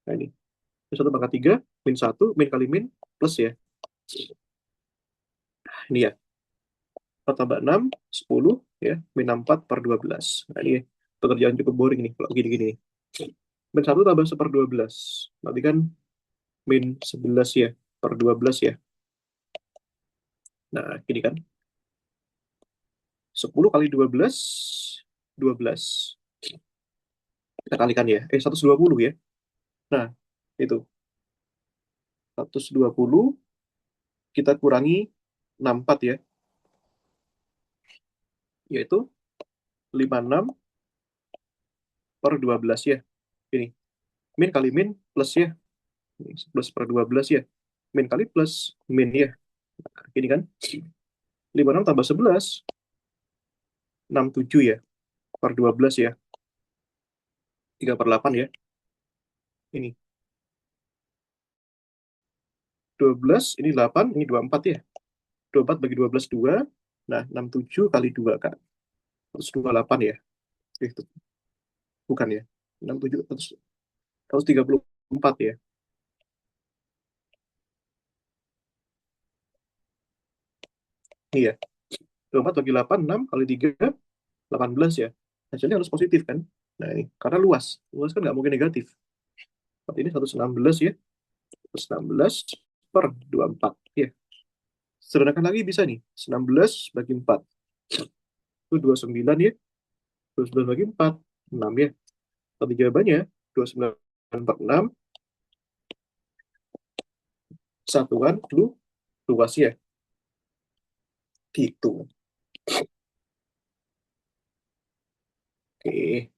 Nah ini. Min 1 pangkat 3. Min 1. Min kali min. Plus ya. Ini ya. 4 tambah 6. 10 ya. Min 4 per 12. Nah ini ya. Pekerjaan cukup boring nih. Kalau gini-gini nih. Min 1 tambah seper 12. Nanti kan min 11 ya. Per 12 ya. Nah, gini kan. 10 kali 12. 12. Kita kalikan ya. 120 ya. Nah, itu. 120 kita kurangi 64 ya. Yaitu 56 per 12 ya. Ini. Min kali min plus ya. Ini 11 per 12 ya. Min kali plus min ya. Nah, ini kan. 56 tambah 11. 67 ya. Per 12 ya. 3 per 8 ya. Ini. 12, ini 8, ini 24 ya. 24 bagi 12, 2. Nah, 67 kali 2, Kak. 128 ya. Itu bukan ya. 67, 134 ya. Iya. 24 bagi 8, 6 kali 3, 18 ya. Hasilnya harus positif kan? Nah, ini. Karena luas. Luas kan nggak mungkin negatif. Berarti ini 116 ya. 116 per 24. Ya. Sederhanakan lagi bisa nih. 19 bagi 4. Itu 29 ya. 29 bagi 4. 6 ya. Tapi jawabannya 29 per 6. Satuan luas ya. Gitu. Oke.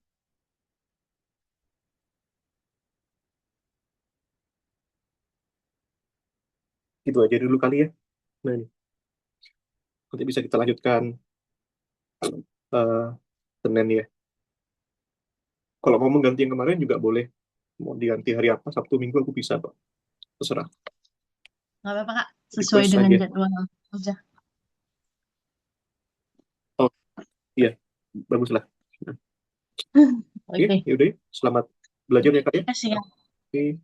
Gitu aja dulu kali ya. Nah, ini. Nanti bisa kita lanjutkan eh Senin ya. Kalau mau mengganti yang kemarin juga boleh. Mau diganti hari apa, Sabtu, Minggu, aku bisa, Pak. Terserah. Nggak apa-apa, Kak. Sesuai Request dengan aja. jadwal aja. Oh, iya. Baguslah. Oke, Oke. yaudah. Selamat belajar ya, Kak ya. Terima kasih, Kak. Oke.